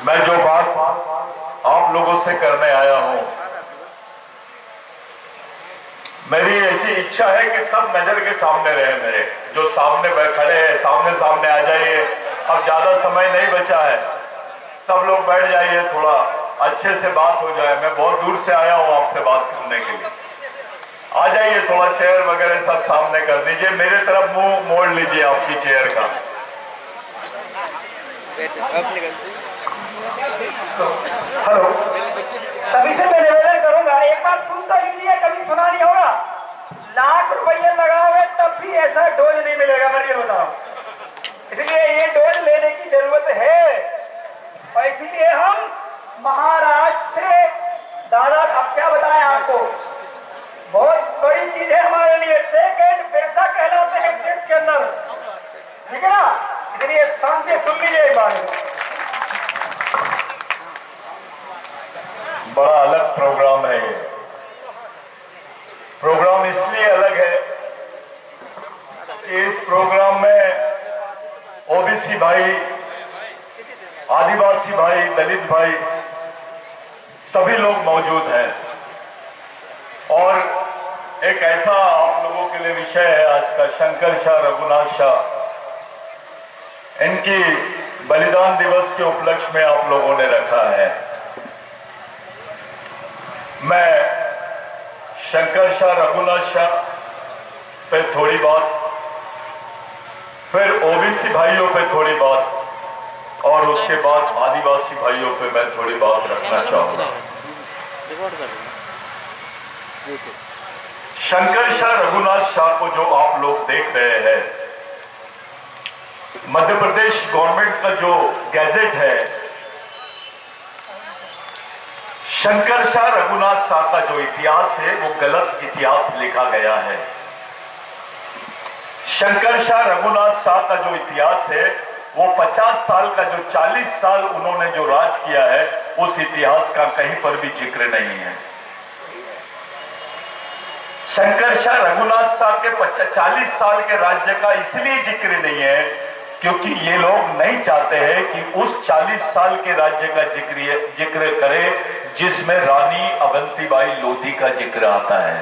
मैं जो बात आप लोगों से करने आया हूं, मेरी ऐसी इच्छा है कि सब नजर के सामने रहे। मेरे जो सामने खड़े हैं सामने सामने आ जाइए। अब ज्यादा समय नहीं बचा है, सब लोग बैठ जाइए, थोड़ा अच्छे से बात हो जाए। मैं बहुत दूर से आया हूं आपसे बात करने के लिए। आ जाइए, थोड़ा चेयर वगैरह सब सामने कर दीजिए। मेरे तरफ मुंह मोड़ लीजिए आपकी चेयर का। हेलो, सभी से मैं निवेदन करूंगा, एक बार सुनता लीजिए, कभी सुना नहीं होगा। लाख रुपये लगाओगे तब भी ऐसा डोज नहीं मिलेगा, मैं ये बताऊं। इसलिए ये डोज लेने की जरूरत है और इसीलिए हम महाराष्ट्र से दादा, अब क्या बताएं आपको, बहुत बड़ी चीज है हमारे लिए। सेकेंड बिरसा कहलाते हैं देश के अंदर, ठीक है ना। इसलिए शांति सुन लीजिए एक बार। बड़ा अलग प्रोग्राम है ये। प्रोग्राम इसलिए अलग है कि इस प्रोग्राम में ओबीसी भाई, आदिवासी भाई, दलित भाई सभी लोग मौजूद हैं। और एक ऐसा आप लोगों के लिए विषय है आज का, शंकर शाह रघुनाथ शाह, इनकी बलिदान दिवस के उपलक्ष्य में आप लोगों ने रखा है। मैं शंकर शाह रघुनाथ शाह पे थोड़ी बात, फिर ओबीसी भाइयों पे थोड़ी बात, और उसके बाद आदिवासी भाइयों पे मैं थोड़ी बात रखना चाहूंगा। शंकर शाह रघुनाथ शाह को जो आप लोग देख रहे हैं, मध्य प्रदेश गवर्नमेंट का जो गैजेट है, शंकर शाह रघुनाथ शाह का जो इतिहास है वो गलत इतिहास लिखा गया है। शंकर शाह रघुनाथ शाह का जो इतिहास है वो 50 साल का, जो 40 साल उन्होंने जो राज किया है, उस इतिहास का कहीं पर भी जिक्र नहीं है। शंकर शाह रघुनाथ शाह के 40 साल के राज्य का इसलिए जिक्र नहीं है क्योंकि ये लोग नहीं चाहते हैं कि उस 40 साल के राज्य का जिक्र करें जिसमें रानी अवंतीबाई लोधी का जिक्र आता है।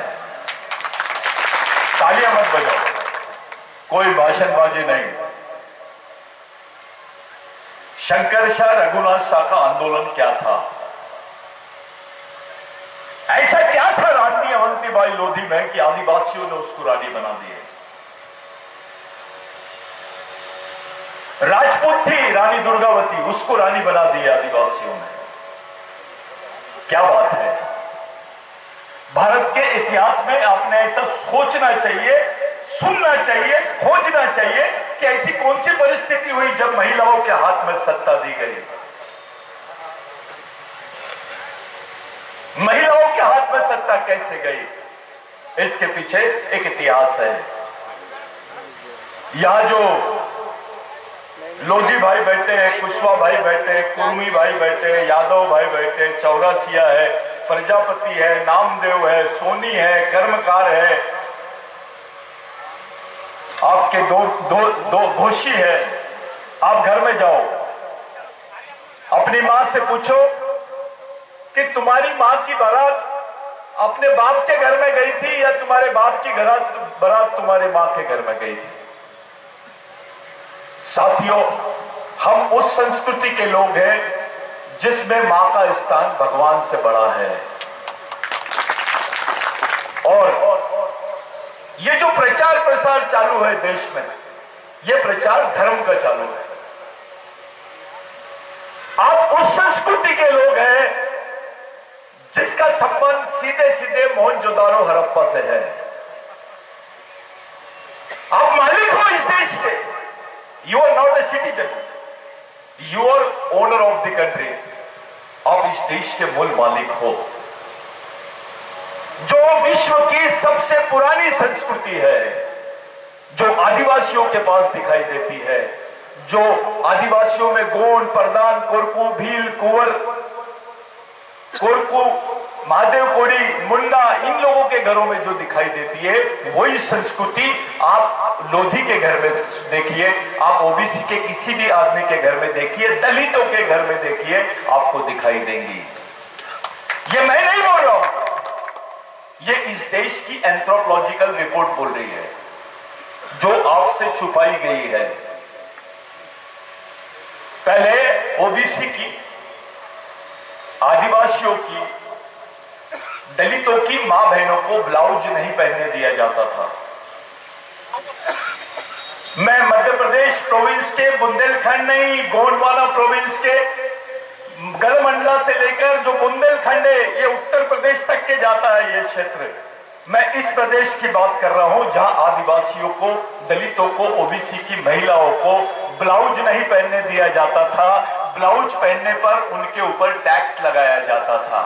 तालियां मत बजाओ, कोई भाषणबाजी नहीं। शंकर शाह रघुनाथ शाह का आंदोलन क्या था? ऐसा क्या था रानी अवंतीबाई लोधी में कि आदिवासियों ने उसको रानी बना दिया? राजपूत थी रानी दुर्गावती, उसको रानी बना दिया आदिवासियों ने। क्या बात है! भारत के इतिहास में आपने ऐसा सोचना चाहिए, सुनना चाहिए, खोजना चाहिए कि ऐसी कौन सी परिस्थिति हुई जब महिलाओं के हाथ में सत्ता दी गई। महिलाओं के हाथ में सत्ता कैसे गई, इसके पीछे एक इतिहास है। यहां जो लोधी भाई बैठे हैं, कुशवाहा भाई बैठे हैं, कुर्मी भाई बैठे हैं, यादव भाई बैठे हैं, चौरासिया है, प्रजापति है, नामदेव है, सोनी है, कर्मकार है, आपके दो घोषी है। आप घर में जाओ, अपनी मां से पूछो कि तुम्हारी मां की बारात अपने बाप के घर में गई थी या तुम्हारे बाप की बारात तुम्हारे मां के घर में गई थी। साथियों, हम उस संस्कृति के लोग हैं जिसमें मां का स्थान भगवान से बड़ा है। और ये जो प्रचार प्रसार चालू है देश में, ये प्रचार धर्म का चालू है। आप उस संस्कृति के लोग हैं जिसका संबंध सीधे सीधे मोहनजोदारो हड़प्पा से है। आप मालिक हो इस देश के। You are not a citizen. You are owner of the country. आप इस देश के मूल मालिक हो। जो विश्व की सबसे पुरानी संस्कृति है, जो आदिवासियों के पास दिखाई देती है, जो आदिवासियों में गोंड, परदान, कोरकू, भील, कुंवर, कोरकू, महादेव कोड़ी, मुंडा, इन लोगों के घरों में जो दिखाई देती है वही संस्कृति आप लोधी के घर में देखिए, आप ओबीसी के किसी भी आदमी के घर में देखिए, दलितों के घर में देखिए, आपको दिखाई देंगी। ये मैं नहीं बोल रहा हूं, ये इस देश की एंथ्रोपोलॉजिकल रिपोर्ट बोल रही है, जो आपसे छुपाई गई है। पहले ओबीसी की, आदिवासियों की, दलितों की मां बहनों को ब्लाउज नहीं पहनने दिया जाता था। मैं मध्य प्रदेश प्रोविंस के बुंदेलखंड नहीं, गोंडवाना प्रोविंस के गढ़मंडला से लेकर जो बुंदेलखंड है, ये उत्तर प्रदेश तक के जाता है ये क्षेत्र। मैं इस प्रदेश की बात कर रहा हूं जहां आदिवासियों को, दलितों को, ओबीसी की महिलाओं को ब्लाउज नहीं पहनने दिया जाता था। ब्लाउज पहनने पर उनके ऊपर टैक्स लगाया जाता था।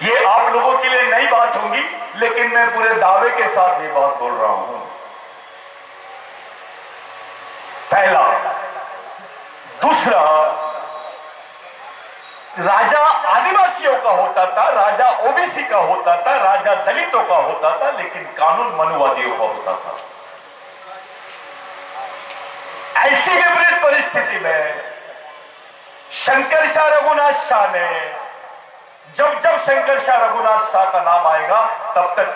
ये आप लोगों के लिए नई बात होगी, लेकिन मैं पूरे दावे के साथ ये बात बोल रहा हूं। पहला। दूसरा, राजा आदिवासियों का होता था, राजा ओबीसी का होता था, राजा दलितों का होता था, लेकिन कानून मनुवादियों का होता था। ऐसी विपरीत परिस्थिति में शंकर शाह रघुनाथ शाह ने, जब जब शंकर शाह रघुनाथ शाह का नाम आएगा, तब तक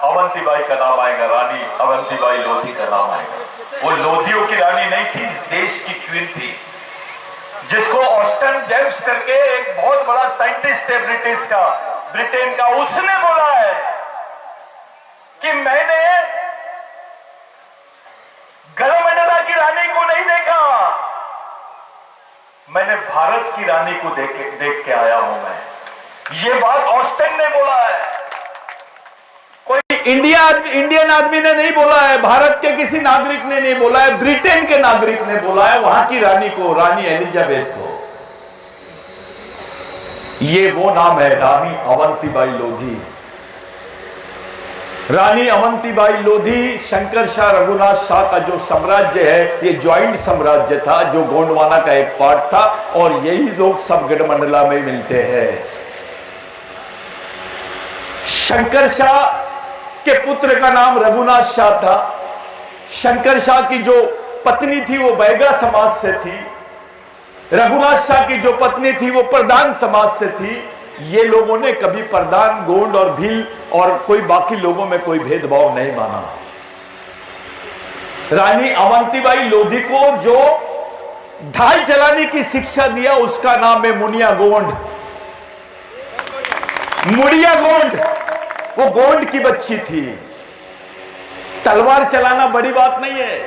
अवंतीबाई का नाम आएगा, रानी अवंतीबाई लोधी का नाम आएगा। वो लोधियों की रानी नहीं थी, देश की क्वीन थी, जिसको ऑस्टन जेम्स करके एक बहुत बड़ा साइंटिस्ट है ब्रिटेन का, उसने बोला है कि मैंने गढ़मंडला की रानी को नहीं देखा, मैंने भारत की रानी को देख के आया हूं मैं। ये बात ऑस्टन ने बोला है, कोई इंडियन आदमी ने नहीं बोला है, भारत के किसी नागरिक ने नहीं बोला है, ब्रिटेन के नागरिक ने बोला है, वहां की रानी को, रानी एलिजाबेथ को। ये वो नाम है, रानी अवंतीबाई लोधी। रानी अवंतीबाई लोधी शंकर शाह रघुनाथ शाह का जो साम्राज्य है, ये ज्वाइंट साम्राज्य था, जो गोंडवाना का एक पार्ट था, और यही लोग सब गढ़मंडला में मिलते हैं। शंकर शाह के पुत्र का नाम रघुनाथ शाह था। शंकर शाह की जो पत्नी थी वो बैगा समाज से थी। रघुनाथ शाह की जो पत्नी थी वो प्रधान समाज से थी। ये लोगों ने कभी प्रधान, गोंड और भील और कोई बाकी लोगों में कोई भेदभाव नहीं माना। रानी अवंतीबाई लोधी को जो ढाल चलाने की शिक्षा दिया, उसका नाम है मुनिया गोंड, मुड़िया गोंड। वो गोंड की बच्ची थी। तलवार चलाना बड़ी बात नहीं है।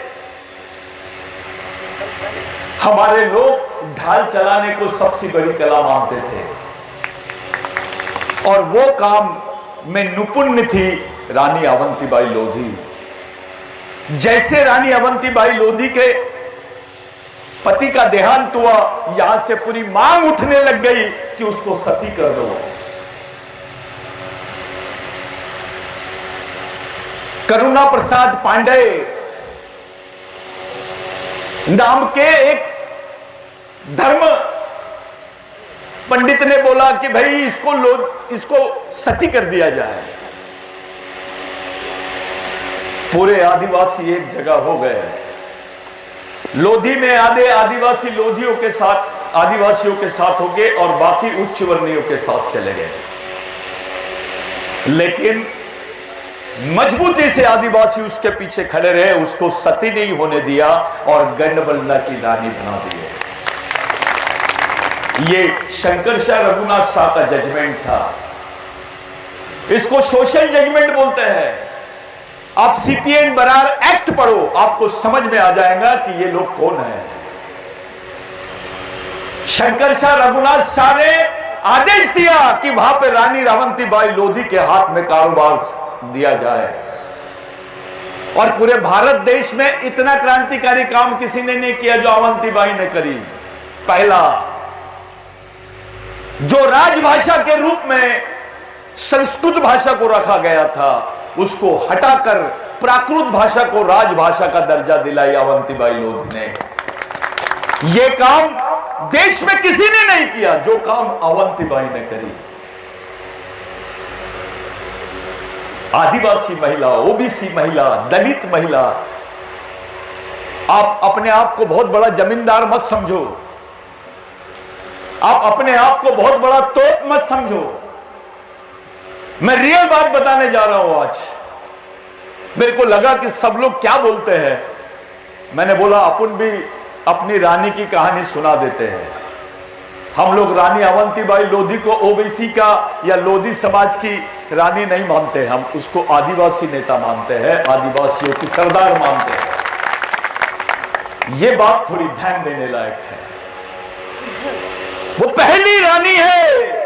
हमारे लोग ढाल चलाने को सबसे बड़ी कला मानते थे, और वो काम में निपुण थी रानी अवंतीबाई लोधी। जैसे रानी अवंतीबाई लोधी के पति का देहांत हुआ, यहां से पूरी मांग उठने लग गई कि उसको सती कर दो। करुणा प्रसाद पांडे नाम के एक धर्म पंडित ने बोला कि भाई इसको सती कर दिया जाए। पूरे आदिवासी एक जगह हो गए। लोधी में आधे आदिवासी लोधियों के साथ, आदिवासियों के साथ हो गए, और बाकी उच्च वर्णीयों के साथ चले गए। लेकिन मजबूती से आदिवासी उसके पीछे खड़े रहे, उसको सती नहीं होने दिया, और गढ़मंडला की रानी बना दी। ये शंकर शाह रघुनाथ शाह का जजमेंट था। इसको सोशल जजमेंट बोलते हैं। आप सीपीएन बरार एक्ट पढ़ो, आपको समझ में आ जाएगा कि ये लोग कौन है। शंकर शाह रघुनाथ शाह ने आदेश दिया कि वहां पर रानी अवंतीबाई लोधी के हाथ में कारोबार दिया जाए, और पूरे भारत देश में इतना क्रांतिकारी काम किसी ने नहीं किया जो अवंतीबाई ने करी। पहला, जो राजभाषा के रूप में संस्कृत भाषा को रखा गया था, उसको हटाकर प्राकृत भाषा को राजभाषा का दर्जा दिलाई अवंतीबाई लोधी ने। यह काम देश में किसी ने नहीं किया जो काम अवंतीबाई ने करी। आदिवासी महिला, ओबीसी महिला, दलित महिला, आप अपने आप को बहुत बड़ा जमींदार मत समझो, आप अपने आप को बहुत बड़ा तोप मत समझो। मैं रियल बात बताने जा रहा हूं आज। मेरे को लगा कि सब लोग क्या बोलते हैं, मैंने बोला अपन भी अपनी रानी की कहानी सुना देते हैं। हम लोग रानी अवंतीबाई लोधी को ओबीसी का या लोधी समाज की रानी नहीं मानते, हम उसको आदिवासी नेता मानते हैं, आदिवासियों की सरदार मानते हैं। यह बात थोड़ी ध्यान देने लायक है। वो पहली रानी है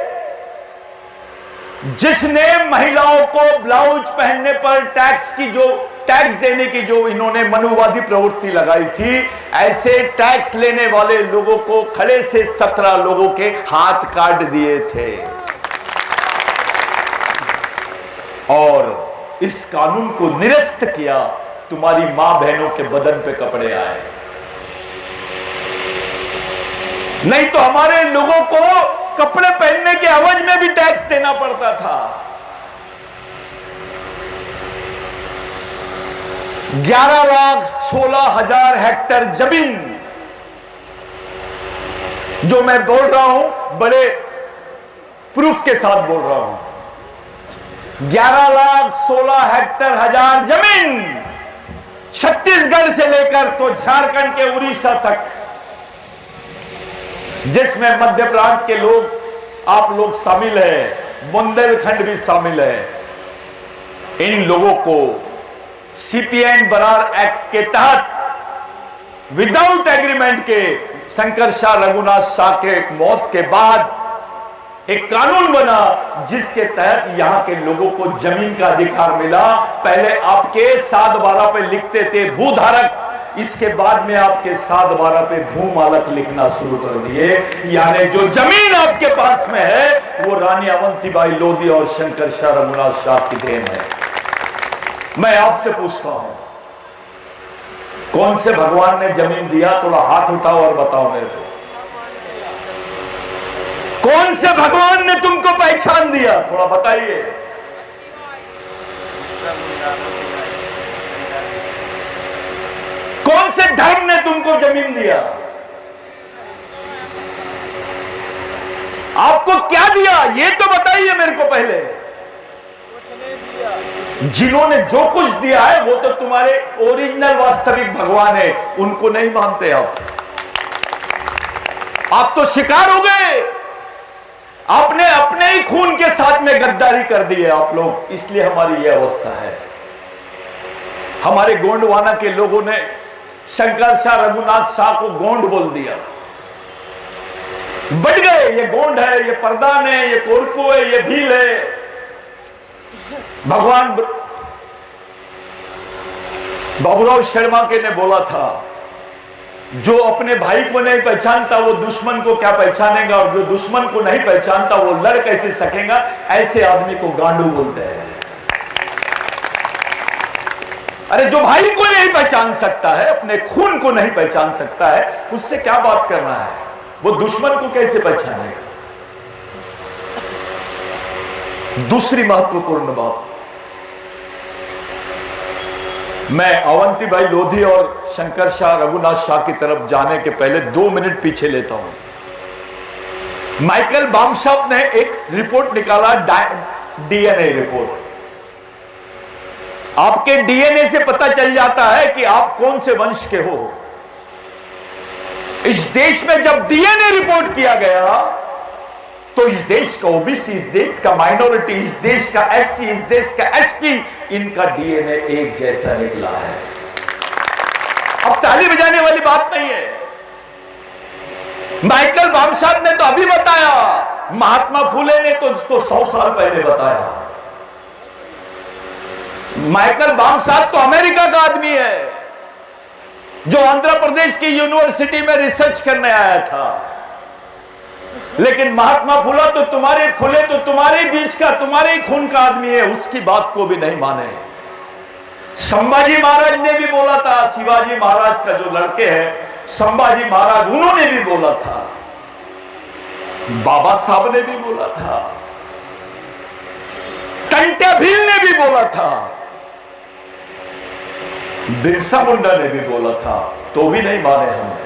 जिसने महिलाओं को ब्लाउज पहनने पर टैक्स देने की जो इन्होंने मनुवादी प्रवृत्ति लगाई थी, ऐसे टैक्स लेने वाले लोगों को खड़े से 17 लोगों के हाथ काट दिए थे। और इस कानून को निरस्त किया, तुम्हारी मां बहनों के बदन पे कपड़े आए। नहीं तो हमारे लोगों को कपड़े पहनने के एवज में भी टैक्स देना पड़ता था। 11,16,000 हेक्टेयर जमीन, जो मैं बोल रहा हूं बड़े प्रूफ के साथ बोल रहा हूं, 11,16,000 जमीन छत्तीसगढ़ से लेकर तो झारखंड के उड़ीसा तक, जिसमें मध्य प्रांत के लोग, आप लोग शामिल है, बुंदेलखंड भी शामिल है। इन लोगों को सीपीएन बरार एक्ट के तहत विदाउट एग्रीमेंट के शंकर शाह रघुनाथ शाह के मौत के बाद एक कानून बना जिसके तहत यहां के लोगों को जमीन का अधिकार मिला। पहले आपके 7/12 पे लिखते थे भूधारक, इसके बाद में आपके 7/12 पे भूमालक लिखना शुरू कर दिए। यानी जो जमीन आपके पास में है वो रानी अवंतीबाई लोधी और शंकर शाह रघुनाथ शाह की देन है। मैं आपसे पूछता हूं, कौन से भगवान ने जमीन दिया? थोड़ा हाथ उठाओ और बताओ मेरे को, कौन से भगवान ने तुमको पहचान दिया? थोड़ा बताइए। कौन से धर्म ने तुमको जमीन दिया? आपको क्या दिया ये तो बताइए मेरे को पहले। जिन्होंने जो कुछ दिया है वो तो तुम्हारे ओरिजिनल वास्तविक भगवान है, उनको नहीं मानते आप तो शिकार हो गए। आपने अपने ही खून के साथ में गद्दारी कर दी है आप लोग, इसलिए हमारी यह अवस्था है। हमारे गोंडवाना के लोगों ने शंकर शाह रघुनाथ शाह को गोंड बोल दिया, बढ़ गए, ये गोंड है, ये परदान है, ये कोरकू है, ये भील है। भगवान बाबूराव शर्मा के ने बोला था, जो अपने भाई को नहीं पहचानता वो दुश्मन को क्या पहचानेगा, और जो दुश्मन को नहीं पहचानता वो लड़ कैसे सकेगा। ऐसे आदमी को गांडू बोलते हैं। अरे जो भाई को नहीं पहचान सकता है, अपने खून को नहीं पहचान सकता है, उससे क्या बात करना है? वो दुश्मन को कैसे पहचानेगा? दूसरी महत्वपूर्ण बात, मैं अवंतीबाई लोधी और शंकर शाह रघुनाथ शाह की तरफ जाने के पहले 2 मिनट पीछे लेता हूं। माइकल बामशाफ ने एक रिपोर्ट निकाला, डीएनए रिपोर्ट। आपके डीएनए से पता चल जाता है कि आप कौन से वंश के हो। इस देश में जब डीएनए रिपोर्ट किया गया तो इस देश का ओबीसी, इस देश का माइनॉरिटी, इस देश का एससी, इस देश का एसटी, इनका डीएनए एक जैसा निकला है। अब ताली बजाने वाली बात नहीं है। माइकल बामशाफ ने तो अभी बताया, महात्मा फुले ने तो उसको 100 साल पहले बताया। माइकल बामशाफ तो अमेरिका का आदमी है, जो आंध्र प्रदेश की यूनिवर्सिटी में रिसर्च करने आया था। लेकिन महात्मा फुले तो तुम्हारे बीच का, तुम्हारे ही खून का आदमी है, उसकी बात को भी नहीं माने। संभाजी महाराज ने भी बोला था, शिवाजी महाराज का जो लड़के हैं संभाजी महाराज, उन्होंने भी बोला था बाबा साहब ने भी बोला था, टंट्या भील ने भी बोला था, बिरसा मुंडा ने भी बोला था, तो भी नहीं माने हमने।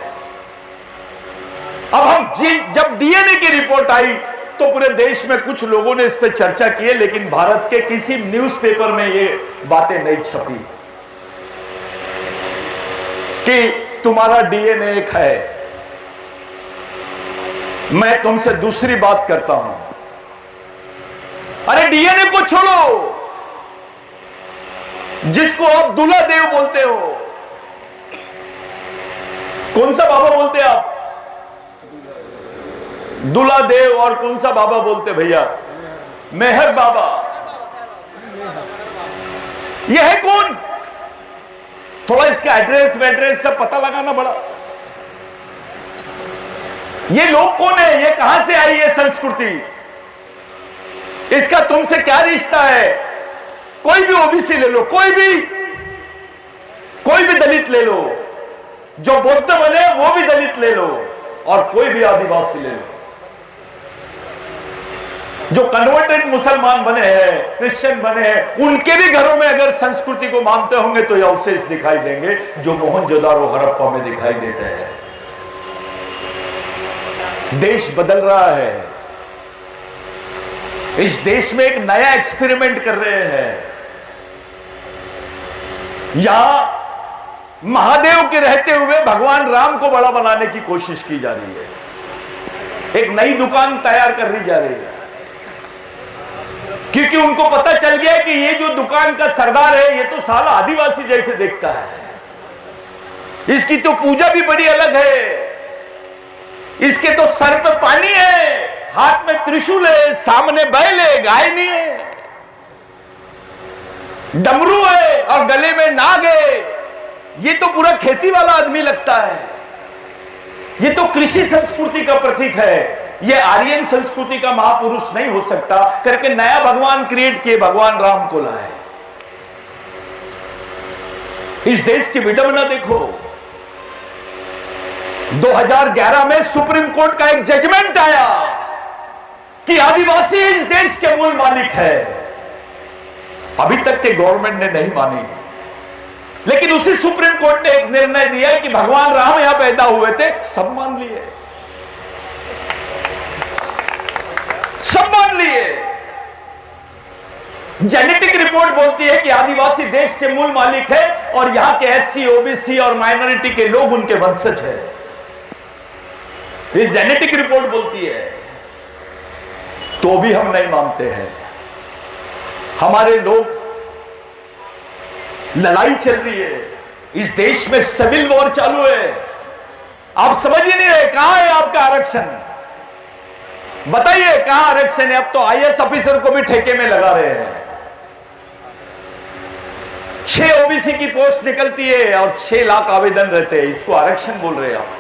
अब हम जब डीएनए की रिपोर्ट आई तो पूरे देश में कुछ लोगों ने इस पर चर्चा की है, लेकिन भारत के किसी न्यूज़पेपर में ये बातें नहीं छपी कि तुम्हारा डीएनए एक है। मैं तुमसे दूसरी बात करता हूं, अरे डीएनए को छोड़ो, जिसको आप दूल्हा देव बोलते हो, कौन सा बाबा बोलते हैं आप? दूल्हा देव। और कौन सा बाबा बोलते भैया? मेहर बाबा। यह है कौन? थोड़ा इसका एड्रेस सब पता लगाना पड़ा। ये लोग कौन है? ये कहां से आई है संस्कृति? इसका तुमसे क्या रिश्ता है? कोई भी ओबीसी ले लो, कोई भी दलित ले लो, जो बौद्ध बने वो भी दलित ले लो, और कोई भी आदिवासी ले लो, जो कन्वर्टेड मुसलमान बने हैं, क्रिश्चियन बने हैं, उनके भी घरों में अगर संस्कृति को मानते होंगे तो ये अवशेष दिखाई देंगे जो मोहनजोदारो हड़प्पा में दिखाई देते हैं। देश बदल रहा है। इस देश में एक नया एक्सपेरिमेंट कर रहे हैं। यहां महादेव के रहते हुए भगवान राम को बड़ा बनाने की कोशिश की जा रही है। एक नई दुकान तैयार कर दी जा रही है, क्योंकि उनको पता चल गया कि ये जो दुकान का सरदार है ये तो साला आदिवासी जैसे देखता है, इसकी तो पूजा भी बड़ी अलग है, इसके तो सर पे पानी है, हाथ में त्रिशूल है, सामने बैल है, गाय नहीं है, डमरू है और गले में नाग है। ये तो पूरा खेती वाला आदमी लगता है। ये तो कृषि संस्कृति का प्रतीक है। ये आर्यन संस्कृति का महापुरुष नहीं हो सकता करके नया भगवान क्रिएट किए, भगवान राम को लाए। इस देश की विडंबना देखो। 2011 में सुप्रीम कोर्ट का एक जजमेंट आया कि आदिवासी इस देश के मूल मालिक है। अभी तक के गवर्नमेंट ने नहीं मानी, लेकिन उसी सुप्रीम कोर्ट ने एक निर्णय दिया कि भगवान राम यहां पैदा हुए थे, सब मान लिए, सब मान लिए। जेनेटिक रिपोर्ट बोलती है कि आदिवासी देश के मूल मालिक है और यहां के एससी, ओबीसी और माइनॉरिटी के लोग उनके वंशज है। ये जेनेटिक रिपोर्ट बोलती है, तो भी हम नहीं मानते हैं। हमारे लोग, लड़ाई चल रही है इस देश में, सिविल वॉर चालू है। आप समझ ही नहीं रहे कहां है आपका आरक्षण। बताइए कहां आरक्षण है? अब तो आईएएस ऑफिसर को भी ठेके में लगा रहे हैं। 6 ओबीसी की पोस्ट निकलती है और 6 लाख आवेदन रहते हैं, इसको आरक्षण बोल रहे हैं आप।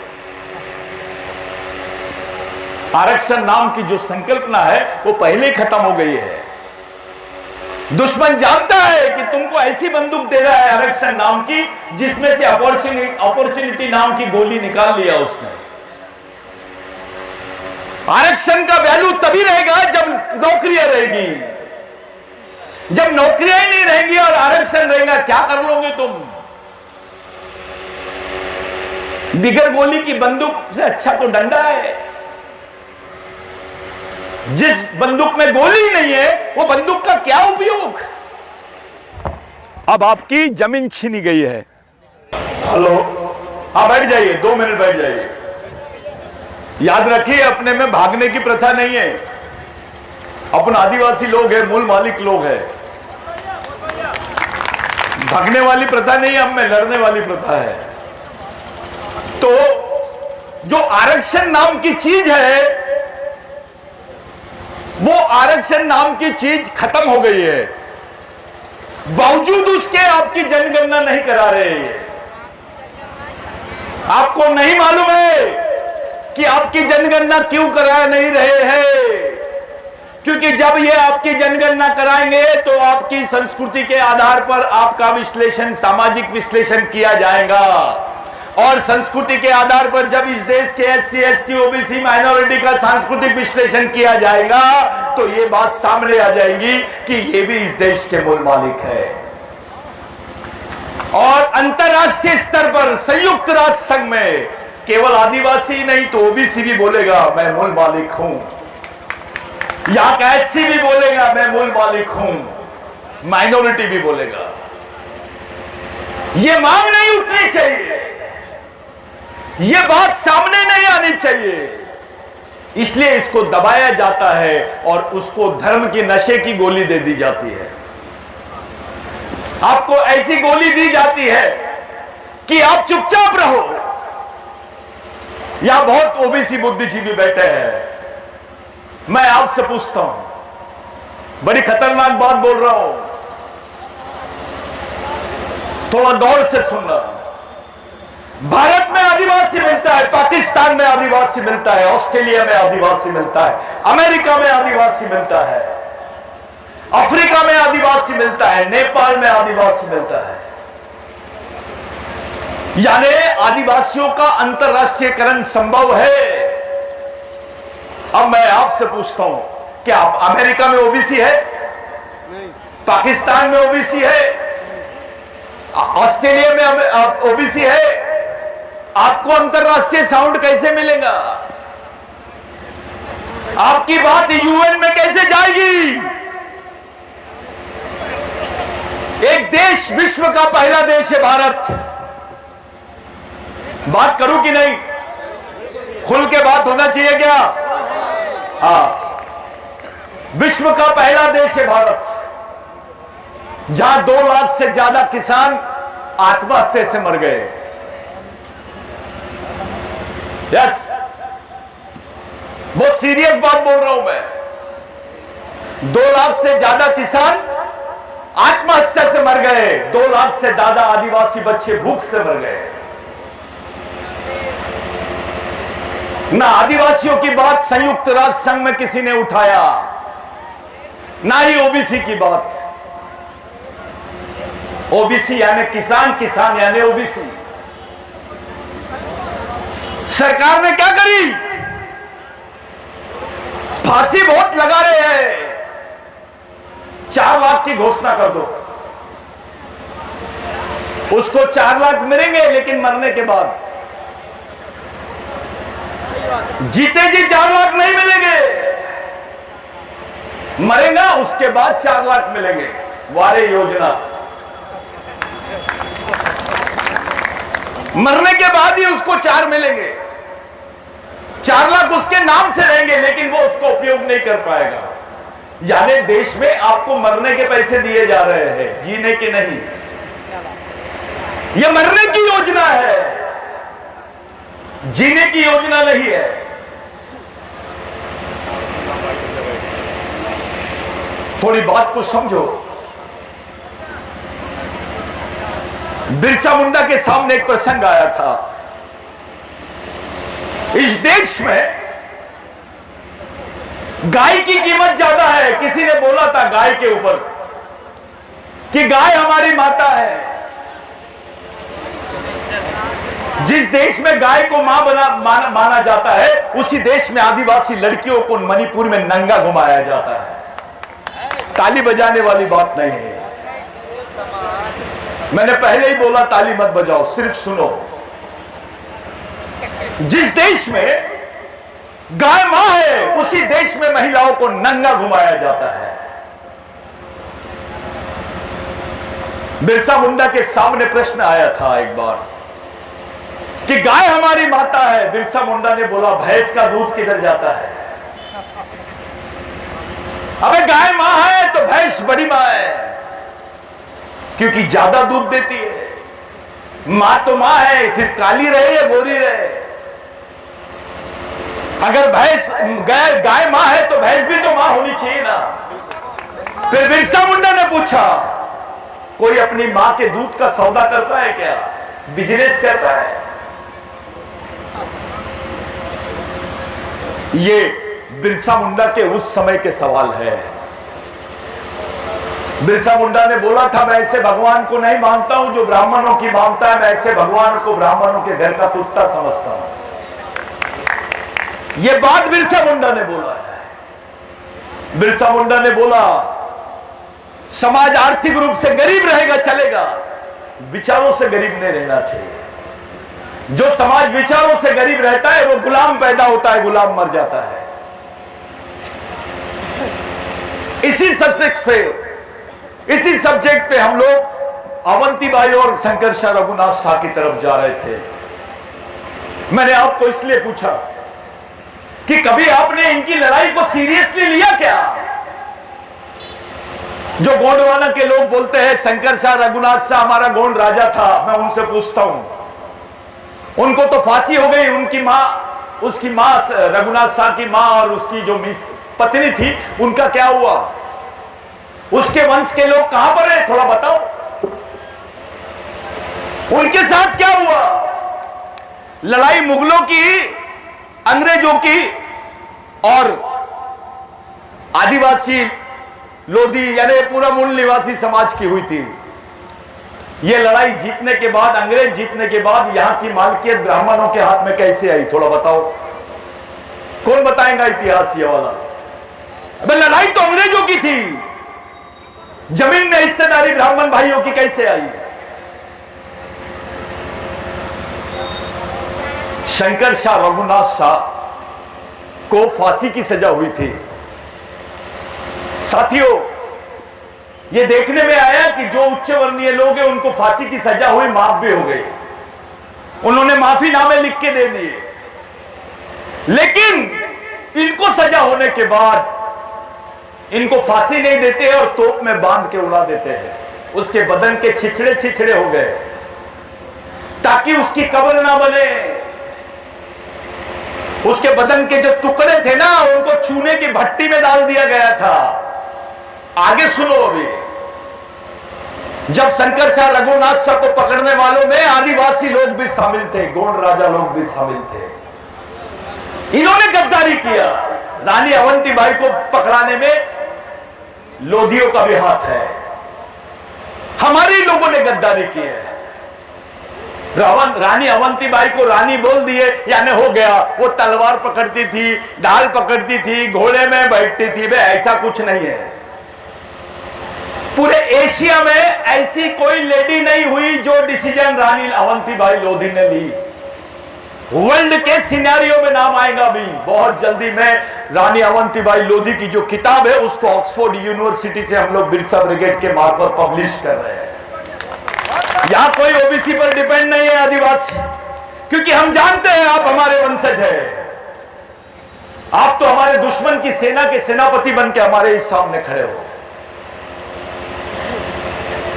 आरक्षण नाम की जो संकल्पना है वो पहले ही खत्म हो गई है। दुश्मन जानता है कि तुमको ऐसी बंदूक दे रहा है आरक्षण नाम की, जिसमें से अपॉर्चुनिटी नाम की गोली निकाल लिया उसने। आरक्षण का वैल्यू तभी रहेगा जब नौकरियां रहेगी। जब नौकरियां ही नहीं रहेंगी और आरक्षण रहेगा, क्या कर लोगे तुम? बिगर गोली की बंदूक से अच्छा तो डंडा है। जिस बंदूक में गोली नहीं है वो बंदूक का क्या उपयोग? अब आपकी जमीन छीनी गई है। हेलो, हाँ बैठ जाइए, 2 मिनट बैठ जाइए। याद रखिए, अपने में भागने की प्रथा नहीं है। अपन आदिवासी लोग हैं, मूल मालिक लोग हैं। भागने वाली प्रथा नहीं है, हम में लड़ने वाली प्रथा है। तो जो आरक्षण नाम की चीज है, वो आरक्षण नाम की चीज खत्म हो गई है। बावजूद उसके आपकी जनगणना नहीं करा रहे हैं। आपको नहीं मालूम है कि आपकी जनगणना क्यों करा नहीं रहे हैं? क्योंकि जब ये आपकी जनगणना कराएंगे तो आपकी संस्कृति के आधार पर आपका विश्लेषण, सामाजिक विश्लेषण किया जाएगा। और संस्कृति के आधार पर जब इस देश के SC, ST, OBC माइनॉरिटी का सांस्कृतिक विश्लेषण किया जाएगा तो ये बात सामने आ जाएगी कि ये भी इस देश के मूल मालिक है। और अंतरराष्ट्रीय स्तर पर संयुक्त राष्ट्र संघ में केवल आदिवासी नहीं तो OBC भी बोलेगा मैं मूल मालिक हूं, यहां का SC भी बोलेगा मैं मूल मालिक हूं, माइनॉरिटी भी बोलेगा। ये मांग नहीं उठनी चाहिए, ये बात सामने नहीं आनी चाहिए, इसलिए इसको दबाया जाता है और उसको धर्म के नशे की गोली दे दी जाती है। आपको ऐसी गोली दी जाती है कि आप चुपचाप रहो। यहां बहुत OBC बुद्धिजीवी बैठे हैं, मैं आपसे पूछता हूं, बड़ी खतरनाक बात बोल रहा हूं, थोड़ा गौर से सुनना। भारत में आदिवासी मिलता है, पाकिस्तान में आदिवासी मिलता है, ऑस्ट्रेलिया में आदिवासी मिलता है, अमेरिका में आदिवासी मिलता है, अफ्रीका में आदिवासी मिलता है, नेपाल में आदिवासी मिलता है। यानी आदिवासियों का अंतरराष्ट्रीयकरण संभव है। अब मैं आपसे पूछता हूं, क्या अमेरिका में OBC है? पाकिस्तान में OBC है? ऑस्ट्रेलिया में OBC है? आपको अंतरराष्ट्रीय साउंड कैसे मिलेगा? आपकी बात UN में कैसे जाएगी? एक देश, विश्व का पहला देश है भारत। बात करूं कि नहीं? खुल के बात होना चाहिए क्या? हाँ, विश्व का पहला देश है भारत, जहां 2 लाख से ज्यादा किसान आत्महत्या से मर गए। यस, बहुत सीरियस बात बोल रहा हूं मैं। 2 लाख से ज्यादा किसान आत्महत्या से मर गए, 2 लाख से ज्यादा आदिवासी बच्चे भूख से मर गए। ना आदिवासियों की बात संयुक्त राष्ट्र संघ में किसी ने उठाया, ना ही OBC की बात। OBC यानी किसान, किसान यानी OBC। सरकार ने क्या करी? फांसी बहुत लगा रहे हैं, 4 लाख की घोषणा कर दो, उसको 4 लाख मिलेंगे, लेकिन मरने के बाद। जीते जी 4 लाख नहीं मिलेंगे, मरेगा उसके बाद 4 लाख मिलेंगे। वारे योजना, मरने के बाद ही उसको 4 मिलेंगे। 4 लाख उसके नाम से रहेंगे, लेकिन वो उसको उपयोग नहीं कर पाएगा। यानी देश में आपको मरने के पैसे दिए जा रहे हैं, जीने के नहीं। यह मरने की योजना है, जीने की योजना नहीं है। थोड़ी बात को समझो। बिरसा मुंडा के सामने एक प्रसंग आया था। इस देश में गाय की कीमत ज्यादा है। किसी ने बोला था गाय के ऊपर कि गाय हमारी माता है। जिस देश में गाय को मां माना जाता है, उसी देश में आदिवासी लड़कियों को मणिपुर में नंगा घुमाया जाता है। ताली बजाने वाली बात नहीं है। मैंने पहले ही बोला ताली मत बजाओ, सिर्फ सुनो। जिस देश में गाय मां है, उसी देश में महिलाओं को नंगा घुमाया जाता है। बिरसा मुंडा के सामने प्रश्न आया था एक बार कि गाय हमारी माता है। बिरसा मुंडा ने बोला भैंस का दूध किधर जाता है? अबे गाय मां है तो भैंस बड़ी मां है, क्योंकि ज्यादा दूध देती है। मां तो मां है, फिर काली रहे या गोरी रहे। अगर भैंस गाय मां है तो भैंस भी तो मां होनी चाहिए ना। फिर बिरसा मुंडा ने पूछा, कोई अपनी मां के दूध का सौदा करता है क्या? बिजनेस करता है? ये बिरसा मुंडा के उस समय के सवाल है। बिरसा मुंडा ने बोला था, मैं ऐसे भगवान को नहीं मानता हूं जो ब्राह्मणों की मानता है, मैं ऐसे भगवान को ब्राह्मणों के घर का कुत्ता समझता हूं। यह बात बिरसा मुंडा ने बोला है। बिरसा मुंडा ने बोला समाज आर्थिक रूप से गरीब रहेगा चलेगा, विचारों से गरीब नहीं रहना चाहिए। जो समाज विचारों से गरीब रहता है वो गुलाम पैदा होता है, गुलाम मर जाता है। इसी सब्जेक्ट पे हम लोग अवंतीबाई और शंकर शाह रघुनाथ शाह की तरफ जा रहे थे। मैंने आपको इसलिए पूछा कि कभी आपने इनकी लड़ाई को सीरियसली लिया क्या? जो गोंडवाना के लोग बोलते हैं शंकर शाह रघुनाथ शाह हमारा गोंड राजा था, मैं उनसे पूछता हूं, उनको तो फांसी हो गई, उनकी मां, उसकी मां रघुनाथ शाह की मां और उसकी जो पत्नी थी उनका क्या हुआ? उसके वंश के लोग कहां पर हैं? थोड़ा बताओ, उनके साथ क्या हुआ? लड़ाई मुगलों की, अंग्रेजों की और आदिवासी लोधी यानी पूरा मूल निवासी समाज की हुई थी। यह लड़ाई जीतने के बाद, अंग्रेज जीतने के बाद यहां की मालकियत ब्राह्मणों के हाथ में कैसे आई? थोड़ा बताओ, कौन बताएगा इतिहास ये वाला? अबे लड़ाई तो अंग्रेजों की थी, जमीन में हिस्सेदारी ब्राह्मण भाइयों की कैसे आई? शंकर शाह रघुनाथ शाह को फांसी की सजा हुई थी। साथियों, यह देखने में आया कि जो उच्च वर्णीय लोग हैं उनको फांसी की सजा हुई, माफ भी हो गई, उन्होंने माफीनामे लिख के दे दिए। लेकिन इनको सजा होने के बाद इनको फांसी नहीं देते और तोप में बांध के उड़ा देते हैं। उसके बदन के छिछड़े छिछड़े हो गए ताकि उसकी कब्र ना बने। उसके बदन के जो टुकड़े थे ना, उनको चूने की भट्टी में डाल दिया गया था। आगे सुनो, अभी जब शंकर शाह रघुनाथ शाह को पकड़ने वालों में आदिवासी लोग भी शामिल थे, गोंड राजा लोग भी शामिल थे। इन्होंने गद्दारी किया। रानी अवंतीबाई को पकड़ाने में लोधियों का भी हाथ है। हमारे लोगों ने गद्दारी की है। रानी अवंतीबाई को रानी बोल दिए यानी हो गया। वो तलवार पकड़ती थी, ढाल पकड़ती थी, घोड़े में बैठती थी। वे ऐसा कुछ नहीं है। पूरे एशिया में ऐसी कोई लेडी नहीं हुई जो डिसीजन रानी अवंतीबाई लोधी ने ली। वर्ल्ड के सिनेरियो में नाम आएगा भी बहुत जल्दी। मैं रानी अवंतीबाई लोधी की जो किताब है उसको ऑक्सफोर्ड यूनिवर्सिटी से हम लोग बिरसा ब्रिगेड के मार्फत पब्लिश कर रहे हैं। यहां कोई ओबीसी पर डिपेंड नहीं है आदिवासी, क्योंकि हम जानते हैं आप हमारे वंशज है। आप तो हमारे दुश्मन की सेना के सेनापति बन के हमारे इस सामने खड़े हो।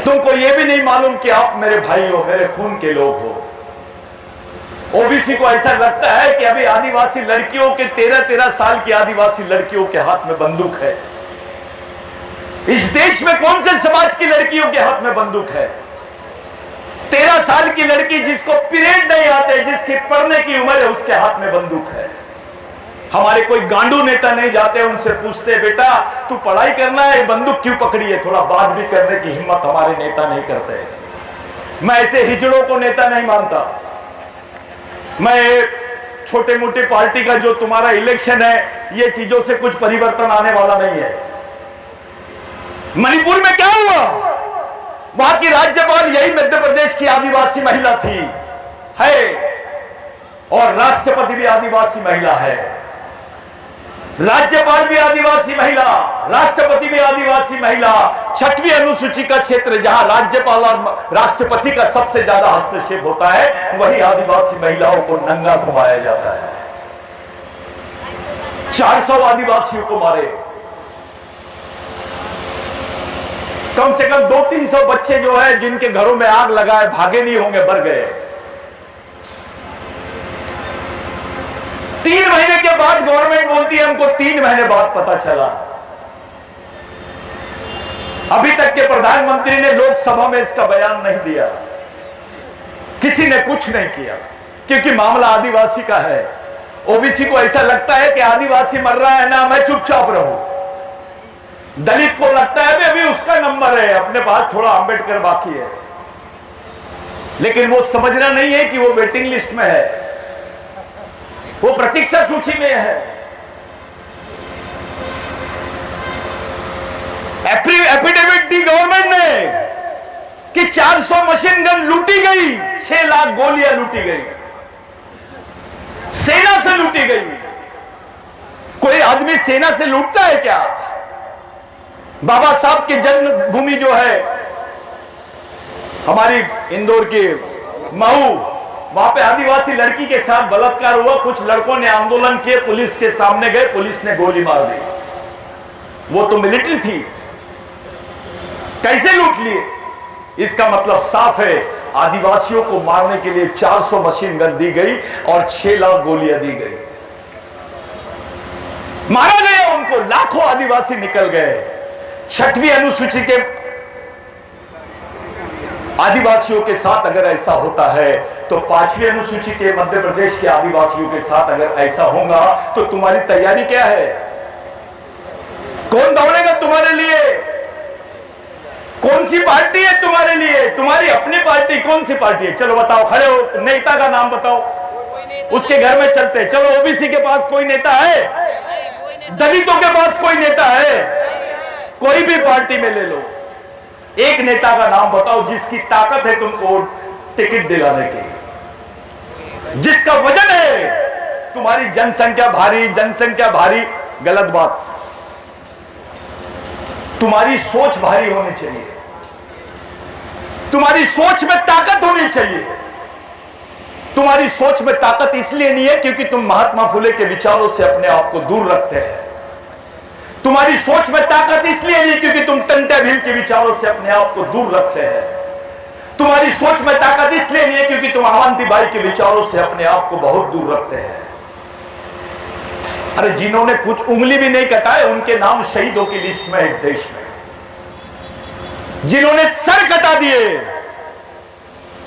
तुमको यह भी नहीं मालूम कि आप मेरे भाई हो, मेरे खून के लोग हो। ओबीसी को ऐसा लगता है कि अभी आदिवासी लड़कियों के 13-13 साल की आदिवासी लड़कियों के हाथ में बंदूक है। इस देश में कौन से समाज की लड़कियों के हाथ में बंदूक है? 13 साल की लड़की जिसको पीरियड नहीं आते, जिसकी पढ़ने की उम्र है, उसके हाथ में बंदूक है। हमारे कोई गांडू नेता नहीं जाते, उनसे पूछते बेटा तू पढ़ाई करना है, बंदूक क्यों पकड़ी है? थोड़ा बात भी करने की हिम्मत हमारे नेता नहीं करते। मैं ऐसे हिजड़ों को नेता नहीं मानता। मैं छोटे मोटे पार्टी का जो तुम्हारा इलेक्शन है, ये चीजों से कुछ परिवर्तन आने वाला नहीं है। मणिपुर में क्या हुआ? वहां की राज्यपाल यही मध्य प्रदेश की आदिवासी महिला थी, है, और राष्ट्रपति भी आदिवासी महिला है। राज्यपाल भी आदिवासी महिला, राष्ट्रपति भी आदिवासी महिला। 6वीं अनुसूची का क्षेत्र जहां राज्यपाल और राष्ट्रपति का सबसे ज्यादा हस्तक्षेप होता है, वही आदिवासी महिलाओं को नंगा घुमाया जाता है। 400 आदिवासियों को मारे। कम से कम 200-300 बच्चे जो है जिनके घरों में आग लगा है, भागे नहीं होंगे, मर गए। 3 महीने के बाद गवर्नमेंट बोलती है हमको 3 महीने बाद पता चला। अभी तक के प्रधानमंत्री ने लोकसभा में इसका बयान नहीं दिया। किसी ने कुछ नहीं किया क्योंकि मामला आदिवासी का है। ओबीसी को ऐसा लगता है कि आदिवासी मर रहा है ना, मैं चुपचाप रहूं। दलित को लगता है भी अभी उसका नंबर है, अपने पास थोड़ा अंबेडकर बाकी है, लेकिन वो समझना नहीं है कि वो वेटिंग लिस्ट में है, वो प्रतीक्षा सूची में है। एफिडेविट दी गवर्नमेंट ने कि 400 मशीन गन लूटी गई, 6 लाख गोलियां लूटी गई, सेना से लूटी गई। कोई आदमी सेना से लूटता है क्या? बाबा साहब की जन्मभूमि जो है हमारी इंदौर के महू, वहां पे आदिवासी लड़की के साथ बलात्कार हुआ, कुछ लड़कों ने आंदोलन किए, पुलिस के सामने गए, पुलिस ने गोली मार दी। वो तो मिलिट्री थी, कैसे लूट लिए? इसका मतलब साफ है, आदिवासियों को मारने के लिए 400 मशीन गन दी गई और 6 लाख गोलियां दी गई, मारा गया उनको, लाखों आदिवासी निकल गए। 6वीं अनुसूची के आदिवासियों के साथ अगर ऐसा होता है तो 5वीं अनुसूची के मध्य प्रदेश के आदिवासियों के साथ अगर ऐसा होगा तो तुम्हारी तैयारी क्या है? कौन दौड़ेगा तुम्हारे लिए? कौन सी पार्टी है तुम्हारे लिए? तुम्हारी अपनी पार्टी कौन सी पार्टी है? चलो बताओ, खड़े हो, नेता का नाम बताओ, उसके घर में चलते। चलो, ओबीसी के पास कोई नेता है? दलितों के पास कोई नेता है? कोई भी पार्टी में ले लो, एक नेता का नाम बताओ जिसकी ताकत है तुमको टिकट दिलाने की, जिसका वजन है तुम्हारी जनसंख्या भारी, जनसंख्या भारी गलत बात, तुम्हारी सोच भारी होनी चाहिए, तुम्हारी सोच में ताकत होनी चाहिए। तुम्हारी सोच में ताकत इसलिए नहीं है क्योंकि तुम महात्मा फुले के विचारों से अपने आप को दूर रखते हैं। तुम्हारी सोच में ताकत इसलिए नहीं क्योंकि तुम टंटा भील के विचारों से अपने आप को दूर रखते हैं। तुम्हारी सोच में ताकत इसलिए नहीं है क्योंकि तुम अवंतीबाई के विचारों से अपने आप को बहुत दूर रखते हैं। अरे जिन्होंने कुछ उंगली भी नहीं कटाए उनके नाम शहीदों की लिस्ट में इस देश में, जिन्होंने सर कटा दिए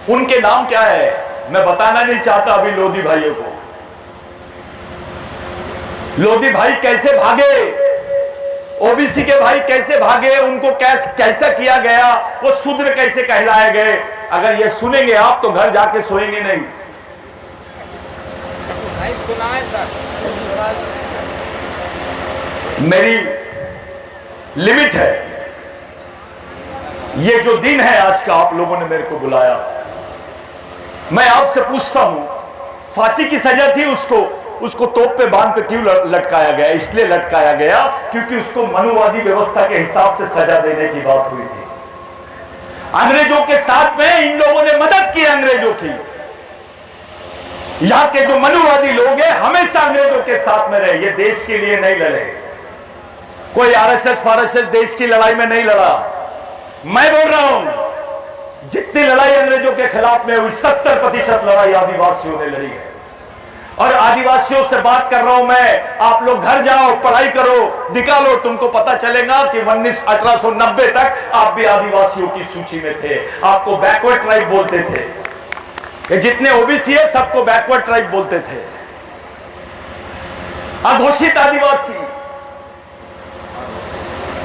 उनके नाम क्या है मैं बताना नहीं चाहता अभी लोधी भाइयों को। लोधी भाई कैसे भागे, ओबीसी के भाई कैसे भागे, उनको कैसा किया गया, वो शूद्र कैसे कहलाए गए, अगर ये सुनेंगे आप तो घर जाके सोएंगे नहीं। मेरी लिमिट है, ये जो दिन है आज का आप लोगों ने मेरे को बुलाया, मैं आपसे पूछता हूं, फांसी की सजा थी उसको तोप पे बांध पे क्यों लटकाया गया? इसलिए लटकाया गया क्योंकि उसको मनुवादी व्यवस्था के हिसाब से सजा देने की बात हुई थी। अंग्रेजों के साथ में इन लोगों ने मदद की, अंग्रेजों की। यहां के जो मनुवादी लोग हैं हमेशा अंग्रेजों के साथ में रहे, ये देश के लिए नहीं लड़े, कोई आरएसएस फारएसएस देश की लड़ाई में नहीं लड़ा। मैं बोल रहा हूं जितनी लड़ाई अंग्रेजों के खिलाफ में हुई 70% लड़ाई आदिवासियों ने लड़ी है। और आदिवासियों से बात कर रहा हूं मैं, आप लोग घर जाओ, पढ़ाई करो, निकालो, तुमको पता चलेगा कि 1890 तक आप भी आदिवासियों की सूची में थे। आपको बैकवर्ड ट्राइब बोलते थे, ये जितने ओबीसी है सबको बैकवर्ड ट्राइब बोलते थे, अघोषित आदिवासी।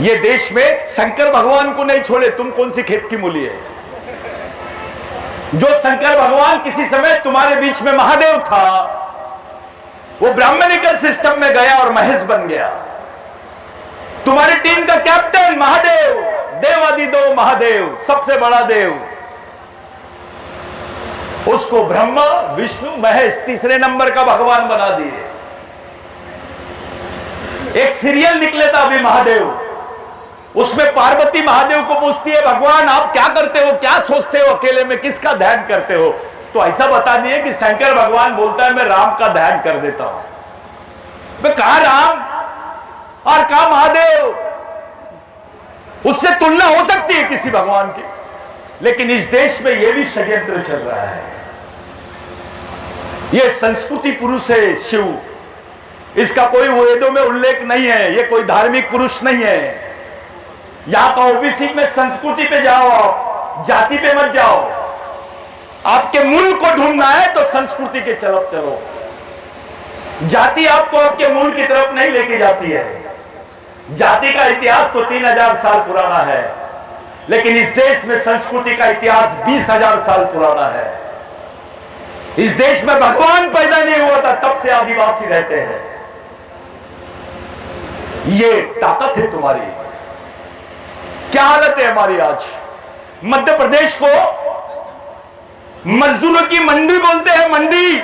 ये देश में शंकर भगवान को नहीं छोड़े, तुम कौन सी खेत की मूली है? जो शंकर भगवान किसी समय तुम्हारे बीच में महादेव था, वो ब्राह्मणिकल सिस्टम में गया और महेश बन गया। तुम्हारी टीम का कैप्टन महादेव, देवादिदेव महादेव, सबसे बड़ा देव, उसको ब्रह्मा विष्णु महेश तीसरे नंबर का भगवान बना दिए। एक सीरियल निकले था अभी महादेव, उसमें पार्वती महादेव को पूछती है, भगवान आप क्या करते हो, क्या सोचते हो, अकेले में किसका ध्यान करते हो? तो ऐसा बता दिए कि शंकर भगवान बोलता है मैं राम का ध्यान कर देता हूं। मैं कहा राम और कहा महादेव, उससे तुलना हो सकती है किसी भगवान की, लेकिन इस देश में यह भी षड्यंत्र चल रहा है। यह संस्कृति पुरुष है शिव, इसका कोई वेदों में उल्लेख नहीं है, यह कोई धार्मिक पुरुष नहीं है। यहां का ओबीसी में संस्कृति पे जाओ, आप जाति पे मत जाओ। आपके मूल को ढूंढना है तो संस्कृति के तरफ चलो, जाति आपको आपके मूल की तरफ नहीं लेके जाती है। जाति का इतिहास तो 3000 साल पुराना है, लेकिन इस देश में संस्कृति का इतिहास 20,000 साल पुराना है। इस देश में भगवान पैदा नहीं हुआ था, तब से आदिवासी रहते हैं। ये ताकत है तुम्हारी। क्या हालत है हमारी आज? मध्य प्रदेश को मजदूरों की मंडी बोलते हैं, मंडी।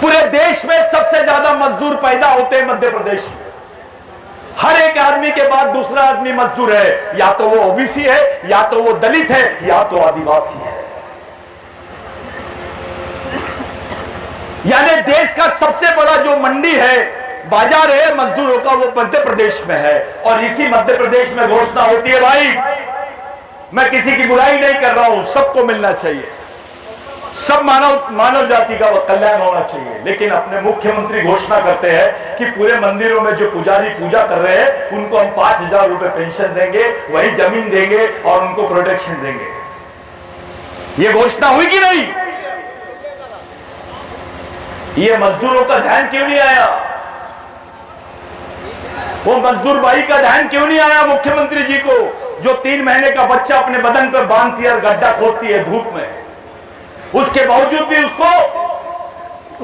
पूरे देश में सबसे ज्यादा मजदूर पैदा होते हैं मध्य प्रदेश में। हर एक आदमी के बाद दूसरा आदमी मजदूर है, या तो वो ओबीसी है, या तो वो दलित है, या तो आदिवासी है। यानी देश का सबसे बड़ा जो मंडी है, बाजार है मजदूरों का, वो मध्य प्रदेश में है। और इसी मध्य प्रदेश में घोषणा होती है, भाई मैं किसी की बुराई नहीं कर रहा हूं, सबको मिलना चाहिए, सब मानव जाति का कल्याण होना चाहिए। लेकिन अपने मुख्यमंत्री घोषणा करते हैं कि पूरे मंदिरों में जो पुजारी पूजा कर रहे हैं उनको हम 5,000 रुपए पेंशन देंगे, वही जमीन देंगे और उनको प्रोटेक्शन देंगे। ये घोषणा हुई कि नहीं? ये मजदूरों का ध्यान क्यों नहीं आया? वो मजदूर भाई का ध्यान क्यों नहीं आया मुख्यमंत्री जी को, जो 3 महीने का बच्चा अपने बदन पर बांधती है और गड्ढा खोदती है धूप में, उसके बावजूद भी उसको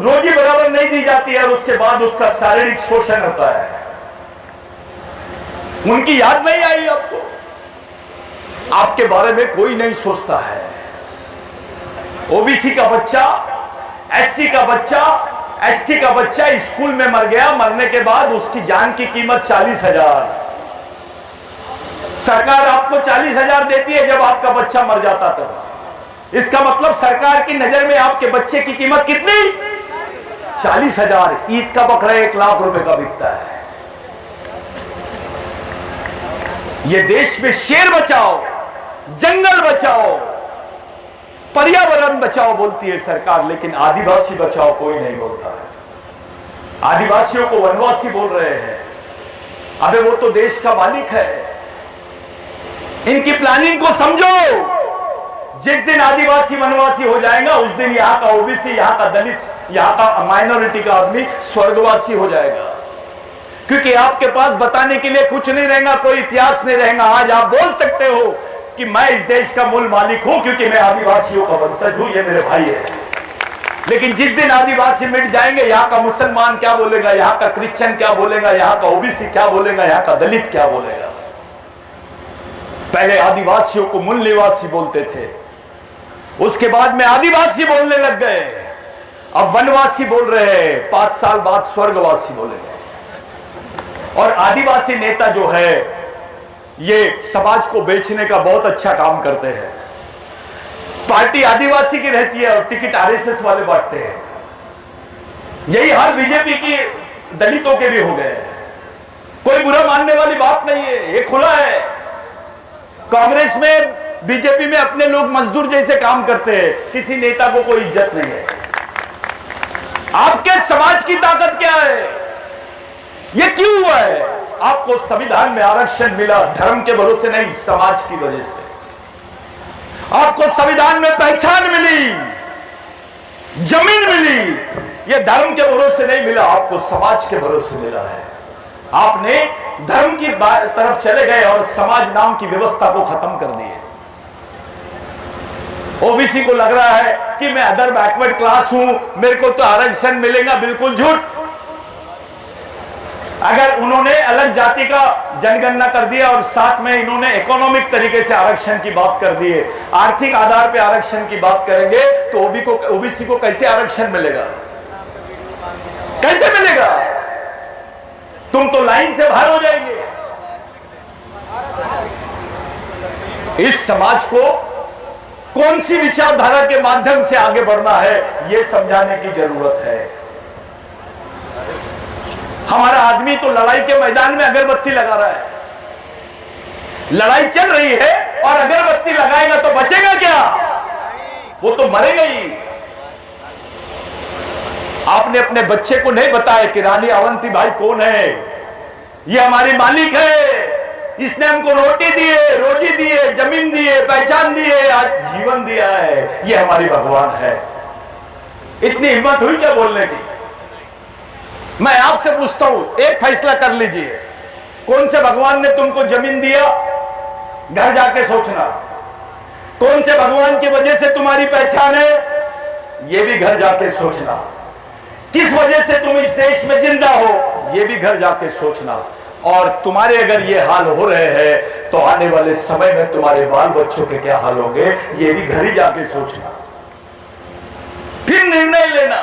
रोजी बराबर नहीं दी जाती है और उसके बाद उसका शारीरिक शोषण होता है। उनकी याद नहीं आई आपको? आपके बारे में कोई नहीं सोचता है। ओबीसी का बच्चा, एससी का बच्चा, एसटी का बच्चा स्कूल में मर गया, मरने के बाद उसकी जान की कीमत 40,000। सरकार आपको 40,000 देती है जब आपका बच्चा मर जाता था। इसका मतलब सरकार की नजर में आपके बच्चे की कीमत कितनी? 40,000। ईद का बकरा 1 लाख रुपए का बिकता है। ये देश में शेर बचाओ, जंगल बचाओ, पर्यावरण बचाओ बोलती है सरकार, लेकिन आदिवासी बचाओ कोई नहीं बोलता है। आदिवासियों को वनवासी बोल रहे हैं। अबे वो तो देश का मालिक है। इनकी प्लानिंग को समझो। जिस दिन आदिवासी वनवासी हो जाएगा उस दिन यहां का ओबीसी, यहां का दलित, यहां का माइनॉरिटी का आदमी स्वर्गवासी हो जाएगा। क्योंकि आपके पास बताने के लिए कुछ नहीं रहेगा, कोई इतिहास नहीं रहेगा। आज आप बोल सकते हो कि मैं इस देश का मूल मालिक हूं क्योंकि मैं आदिवासियों का वंशज हूं, ये मेरे भाई है। लेकिन जिस दिन आदिवासी मिट जाएंगे, यहां का मुसलमान क्या बोलेगा, यहां का क्रिश्चियन क्या बोलेगा, यहां का ओबीसी क्या बोलेगा, यहां का दलित क्या बोलेगा। पहले आदिवासियों को मूल निवासी बोलते थे, उसके बाद में आदिवासी बोलने लग गए, अब वनवासी बोल रहे हैं, 5 साल बाद स्वर्गवासी बोलेंगे। और आदिवासी नेता जो है ये समाज को बेचने का बहुत अच्छा काम करते हैं। पार्टी आदिवासी की रहती है और टिकट आरएसएस वाले बांटते हैं। यही हाल बीजेपी की दलितों के भी हो गए हैं। कोई बुरा मानने वाली बात नहीं है, ये खुला है। कांग्रेस में, बीजेपी में अपने लोग मजदूर जैसे काम करते हैं, किसी नेता को कोई इज्जत नहीं है। आपके समाज की ताकत क्या है? ये क्यों हुआ है? आपको संविधान में आरक्षण मिला धर्म के भरोसे नहीं, समाज की वजह से। आपको संविधान में पहचान मिली, जमीन मिली, ये धर्म के भरोसे नहीं मिला, आपको समाज के भरोसे मिला है। आपने धर्म की तरफ चले गए और समाज नाम की व्यवस्था को खत्म कर दिए। ओबीसी को लग रहा है कि मैं अदर बैकवर्ड क्लास हूं, मेरे को तो आरक्षण मिलेगा, बिल्कुल झूठ। अगर उन्होंने अलग जाति का जनगणना कर दिया और साथ में इन्होंने इकोनॉमिक तरीके से आरक्षण की बात कर दी है, आर्थिक आधार पे आरक्षण की बात करेंगे, तो ओबीसी को कैसे आरक्षण मिलेगा? कैसे मिलेगा? तुम तो लाइन से बाहर हो जाएंगे। इस समाज को कौन सी विचारधारा के माध्यम से आगे बढ़ना है, यह समझाने की जरूरत है। हमारा आदमी तो लड़ाई के मैदान में अगरबत्ती लगा रहा है। लड़ाई चल रही है और अगरबत्ती लगाएगा तो बचेगा क्या? वो तो मरेगा ही। आपने अपने बच्चे को नहीं बताया कि रानी अवंती भाई कौन है? ये हमारी मालिक है, इसने हमको रोटी दी है, रोजी दी है, जमीन दी है, पहचान दी है, आज जीवन दिया है, ये हमारी भगवान है। इतनी हिम्मत हुई क्या बोलने की? मैं आपसे पूछता हूं, एक फैसला कर लीजिए, कौन से भगवान ने तुमको जमीन दिया? घर जाके सोचना। कौन से भगवान की वजह से तुम्हारी पहचान है? यह भी घर जाके सोचना। किस वजह से तुम इस देश में जिंदा हो? यह भी घर जाके सोचना। और तुम्हारे अगर ये हाल हो रहे हैं तो आने वाले समय में तुम्हारे बाल बच्चों के क्या हाल होंगे, ये भी घर ही जाके सोचना, फिर निर्णय लेना।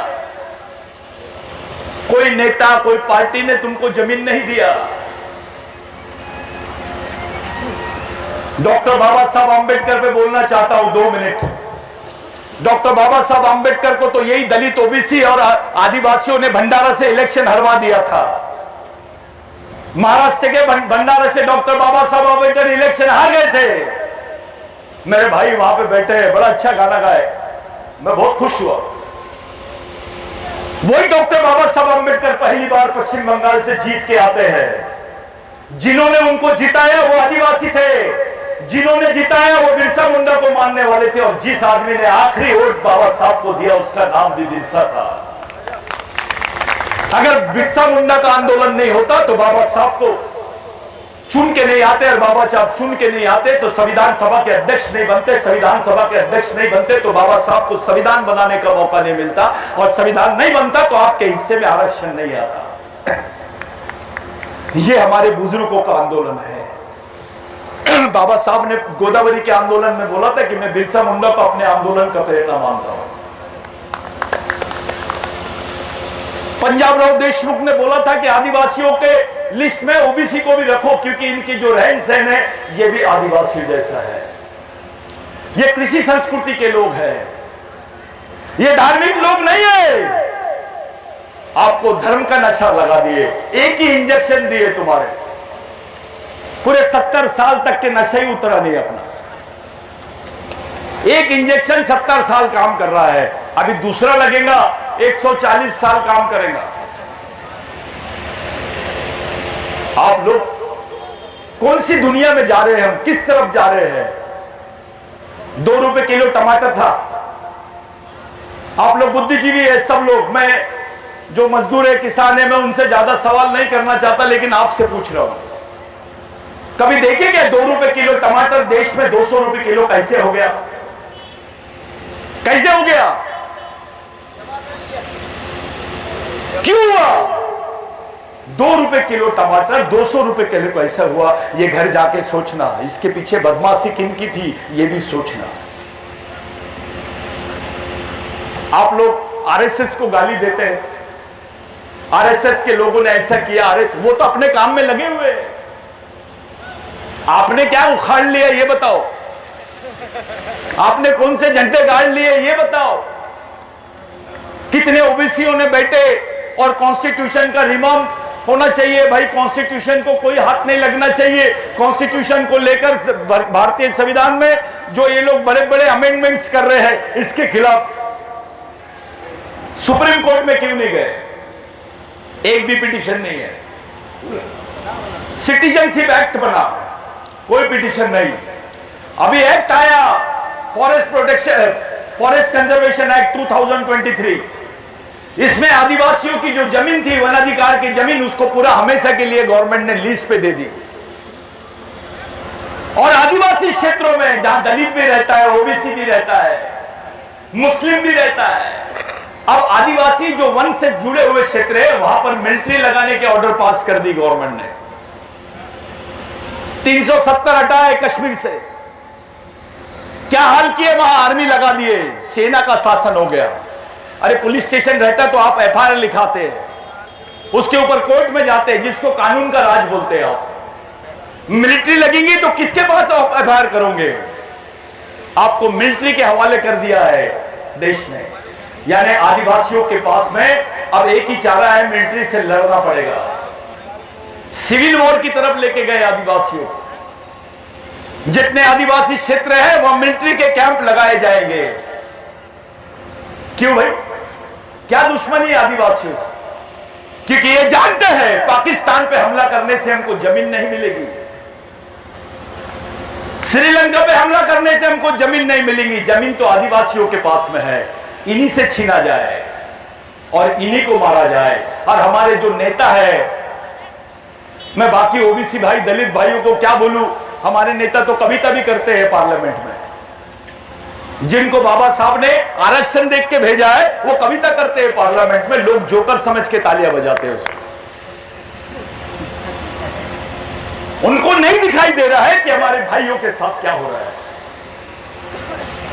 कोई नेता, कोई पार्टी ने तुमको जमीन नहीं दिया। डॉक्टर बाबा साहब आंबेडकर पे बोलना चाहता हूं 2 मिनट। डॉक्टर बाबा साहब आंबेडकर को तो यही दलित, ओबीसी और आदिवासियों ने भंडारा से इलेक्शन हरवा दिया था। महाराष्ट्र के भंडारा से डॉक्टर बाबा साहब आंबेडकर इलेक्शन हार गए थे। मेरे भाई वहां पे बैठे हैं, बड़ा अच्छा गाना गाए, मैं बहुत खुश हुआ। वही डॉक्टर बाबा साहब आंबेडकर पहली बार पश्चिम बंगाल से जीत के आते हैं। जिन्होंने उनको जिताया वो आदिवासी थे, जिन्होंने जिताया वो बिरसा मुंडा को मानने वाले थे, और जिस आदमी ने आखिरी वोट बाबा साहब को दिया उसका नाम भी बिरसा था। अगर बिरसा मुंडा का आंदोलन नहीं होता तो बाबा साहब को चुन के नहीं आते, और बाबा साहब चुन के नहीं आते तो संविधान सभा के अध्यक्ष नहीं बनते, संविधान सभा के अध्यक्ष नहीं बनते तो बाबा साहब को संविधान बनाने का मौका नहीं मिलता, और संविधान नहीं बनता तो आपके हिस्से में आरक्षण नहीं आता। ये हमारे बुजुर्गों का आंदोलन है। बाबा साहब ने गोदावरी के आंदोलन में बोला था कि मैं बिरसा मुंडा को अपने आंदोलन का प्रेरणा मानता हूं। पंजाब राव देशमुख ने बोला था कि आदिवासियों के लिस्ट में ओबीसी को भी रखो, क्योंकि इनकी जो रहन सहन है ये भी आदिवासी जैसा है। ये कृषि संस्कृति के लोग हैं, ये धार्मिक लोग नहीं है। आपको धर्म का नशा लगा दिए, एक ही इंजेक्शन दिए, तुम्हारे पूरे 70 साल तक के नशे ही उतरा नहीं अपना। एक इंजेक्शन 70 साल काम कर रहा है, अभी दूसरा लगेगा 140 साल काम करेगा। आप लोग कौन सी दुनिया में जा रहे हैं? हम किस तरफ जा रहे हैं? 2 रुपए किलो टमाटर था। आप लोग बुद्धिजीवी है सब लोग, मैं जो मजदूर है, किसान है, मैं उनसे ज्यादा सवाल नहीं करना चाहता, लेकिन आपसे पूछ रहा हूं, कभी देखे क्या 2 रुपए किलो टमाटर देश में 200 रुपए किलो कैसे हो गया? कैसे हो गया? क्यों हुआ? 2 रुपए किलो टमाटर 200 रुपए किलो कैसा हुआ? ये घर जाके सोचना। इसके पीछे बदमाशी किनकी थी ये भी सोचना। आप लोग आरएसएस को गाली देते हैं, आरएसएस के लोगों ने ऐसा किया, आरएसएस वो तो अपने काम में लगे हुए हैं। आपने क्या उखाड़ लिया ये बताओ? आपने कौन से झंडे गाड़ लिए ये बताओ? कितने ओबीसीओं ने बैठे और कॉन्स्टिट्यूशन का रिफॉर्म होना चाहिए, भाई कॉन्स्टिट्यूशन को कोई हाथ नहीं लगना चाहिए। कॉन्स्टिट्यूशन को लेकर भारतीय संविधान में जो ये लोग बड़े बड़े अमेंडमेंट्स कर रहे हैं, इसके खिलाफ सुप्रीम कोर्ट में क्यों नहीं गए? एक भी पिटीशन नहीं है। सिटीजनशिप एक्ट बना, कोई पिटीशन नहीं। अभी एक्ट आया forest protection, forest conservation act 2023, इसमें आदिवासियों की जो जमीन थी, वन अधिकार की जमीन, उसको पूरा हमेशा के लिए गवर्नमेंट ने लीज पे दे दी। और आदिवासी क्षेत्रों में जहां दलित भी रहता है, ओबीसी भी रहता है, मुस्लिम भी रहता है, अब आदिवासी जो वन से जुड़े हुए क्षेत्र है वहां पर मिलिट्री लगाने के ऑर्डर पास कर दी गवर्नमेंट ने। 370 हटाया है कश्मीर से। क्या हाल किए? वहां आर्मी लगा दिए, सेना का शासन हो गया। अरे पुलिस स्टेशन रहता तो आप एफआईआर लिखाते हैं, उसके ऊपर कोर्ट में जाते हैं, जिसको कानून का राज बोलते हैं। आप मिलिट्री लगेंगी तो किसके पास आप एफआईआर करोगे? आपको मिलिट्री के हवाले कर दिया है देश ने। यानी आदिवासियों के पास में अब एक ही चारा है, मिलिट्री से लड़ना पड़ेगा। सिविल वॉर की तरफ लेके गए आदिवासियों। जितने आदिवासी क्षेत्र है वहां मिलिट्री के कैंप लगाए जाएंगे। क्यों भाई? क्या दुश्मनी है आदिवासियों से? क्योंकि ये जानते हैं पाकिस्तान पे हमला करने से हमको जमीन नहीं मिलेगी, श्रीलंका पे हमला करने से हमको जमीन नहीं मिलेगी। जमीन तो आदिवासियों के पास में है, इन्हीं से छीना जाए। और इन्हीं को मारा जाए। और हमारे जो नेता है, मैं बाकी ओबीसी भाई दलित भाइयों को क्या बोलूं, हमारे नेता तो कविता भी करते हैं पार्लियामेंट में। जिनको बाबा साहब ने आरक्षण देख के भेजा है वो कविता करते हैं पार्लियामेंट में, लोग जोकर समझ के तालियां बजाते हैं उसको। उनको नहीं दिखाई दे रहा है कि हमारे भाइयों के साथ क्या हो रहा है।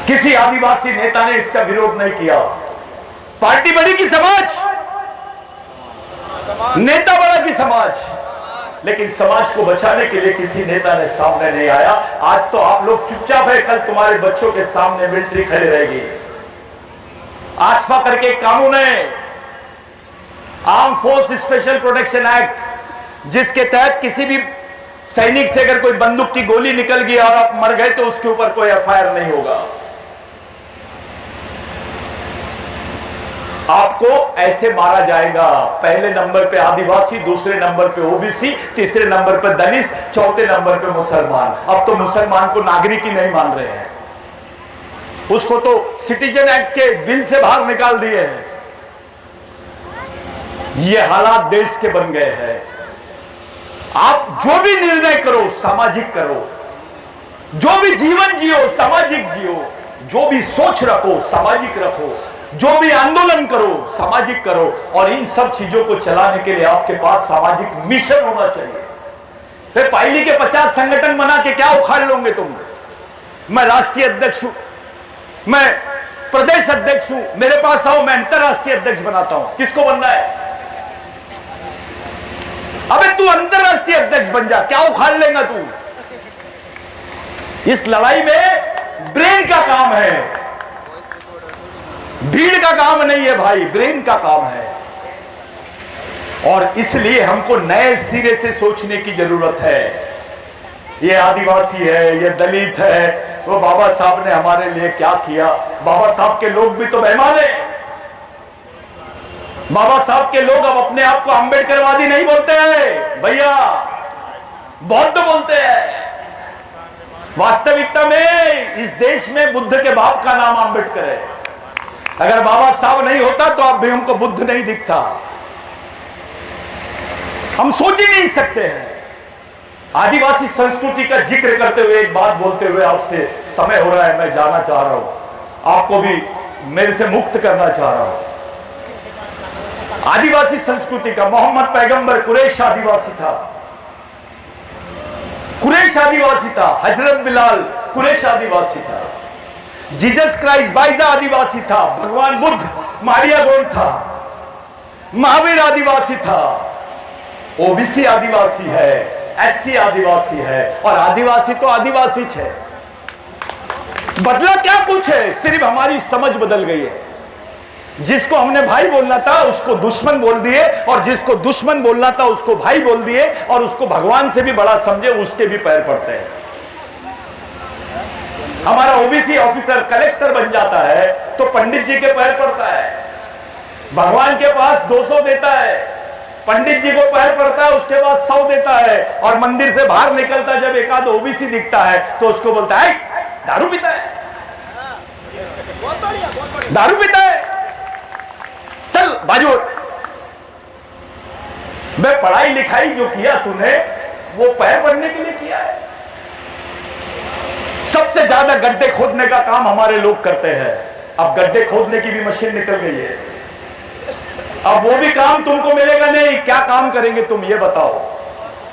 किसी आदिवासी नेता ने इसका विरोध नहीं किया। पार्टी बड़ी की समाज, नेता बड़ा की समाज, लेकिन समाज को बचाने के लिए किसी नेता ने सामने नहीं आया। आज तो आप लोग चुपचाप है, कल तुम्हारे बच्चों के सामने मिलिट्री खड़ी रहेगी। आसपा करके कानून है, arm force special protection act, जिसके तहत किसी भी सैनिक से अगर कोई बंदूक की गोली निकल गई और आप मर गए तो उसके ऊपर कोई एफआईआर नहीं होगा। आपको ऐसे मारा जाएगा। पहले नंबर पे आदिवासी, दूसरे नंबर पे ओबीसी, तीसरे नंबर पे दलित, चौथे नंबर पे मुसलमान। अब तो मुसलमान को नागरिक ही नहीं मान रहे हैं, उसको तो सिटीजन एक्ट के बिल से बाहर निकाल दिए हैं। ये हालात देश के बन गए हैं। आप जो भी निर्णय करो सामाजिक करो, जो भी जीवन जियो सामाजिक जियो, जो भी सोच रखो सामाजिक रखो, जो भी आंदोलन करो सामाजिक करो। और इन सब चीजों को चलाने के लिए आपके पास सामाजिक मिशन होना चाहिए। फिर पाइली के 50 संगठन बना के क्या उखाड़ लोगे तुम? मैं राष्ट्रीय अध्यक्ष हूं, मैं प्रदेश अध्यक्ष हूं, मेरे पास आओ, मैं अंतरराष्ट्रीय अध्यक्ष बनाता हूं। किसको बनना है? अबे तू अंतरराष्ट्रीय अध्यक्ष बन जा, क्या उखाड़ लेगा तू? इस लड़ाई में ब्रेन का काम है, भीड़ का काम नहीं है भाई, ब्रेन का काम है। और इसलिए हमको नए सिरे से सोचने की जरूरत है। ये आदिवासी है, ये दलित है, वो बाबा साहब ने हमारे लिए क्या किया? बाबा साहब के लोग भी तो मेहमान हैं। बाबा साहब के लोग अब अपने आप को अंबेडकरवादी नहीं बोलते हैं भैया, बौद्ध बोलते हैं। वास्तविकता में इस देश में बुद्ध के बाप का नाम अंबेडकर है। अगर बाबा साहब नहीं होता तो अब भी हमको बुद्ध नहीं दिखता। हम सोच ही नहीं सकते हैं। आदिवासी संस्कृति का जिक्र करते हुए एक बात बोलते हुए आपसे समय हो रहा है, मैं जाना चाह रहा हूं, आपको भी मेरे से मुक्त करना चाह रहा हूं। आदिवासी संस्कृति का मोहम्मद पैगंबर कुरैश आदिवासी था, कुरैश आदिवासी था, हजरत बिलाल कुरैश आदिवासी था, जीसस क्राइस्ट बाइजा आदिवासी था, भगवान बुद्ध मारिया गोंड था, महावीर आदिवासी था, ओबीसी आदिवासी है, एससी आदिवासी है, और आदिवासी तो आदिवासी है। बदला क्या कुछ है, सिर्फ हमारी समझ बदल गई है। जिसको हमने भाई बोलना था उसको दुश्मन बोल दिए, और जिसको दुश्मन बोलना था उसको भाई बोल दिए, और उसको भगवान से भी बड़ा समझे, उसके भी पैर पड़ते हैं। हमारा ओबीसी ऑफिसर कलेक्टर बन जाता है तो पंडित जी के पैर पड़ता है, भगवान के पास 200 देता है, पंडित जी को पैर पड़ता है, उसके बाद 100 देता है, और मंदिर से बाहर निकलता जब एक आध ओबीसी दिखता है तो उसको बोलता है दारू पीता है, दारू पीता है, चल बाजू। मैं पढ़ाई लिखाई जो किया तूने वो पैर पड़ने के लिए किया है। सबसे ज्यादा गड्ढे खोदने का काम हमारे लोग करते हैं। अब गड्ढे खोदने की भी मशीन निकल गई है, अब वो भी काम तुमको मिलेगा नहीं। क्या काम करेंगे तुम ये बताओ?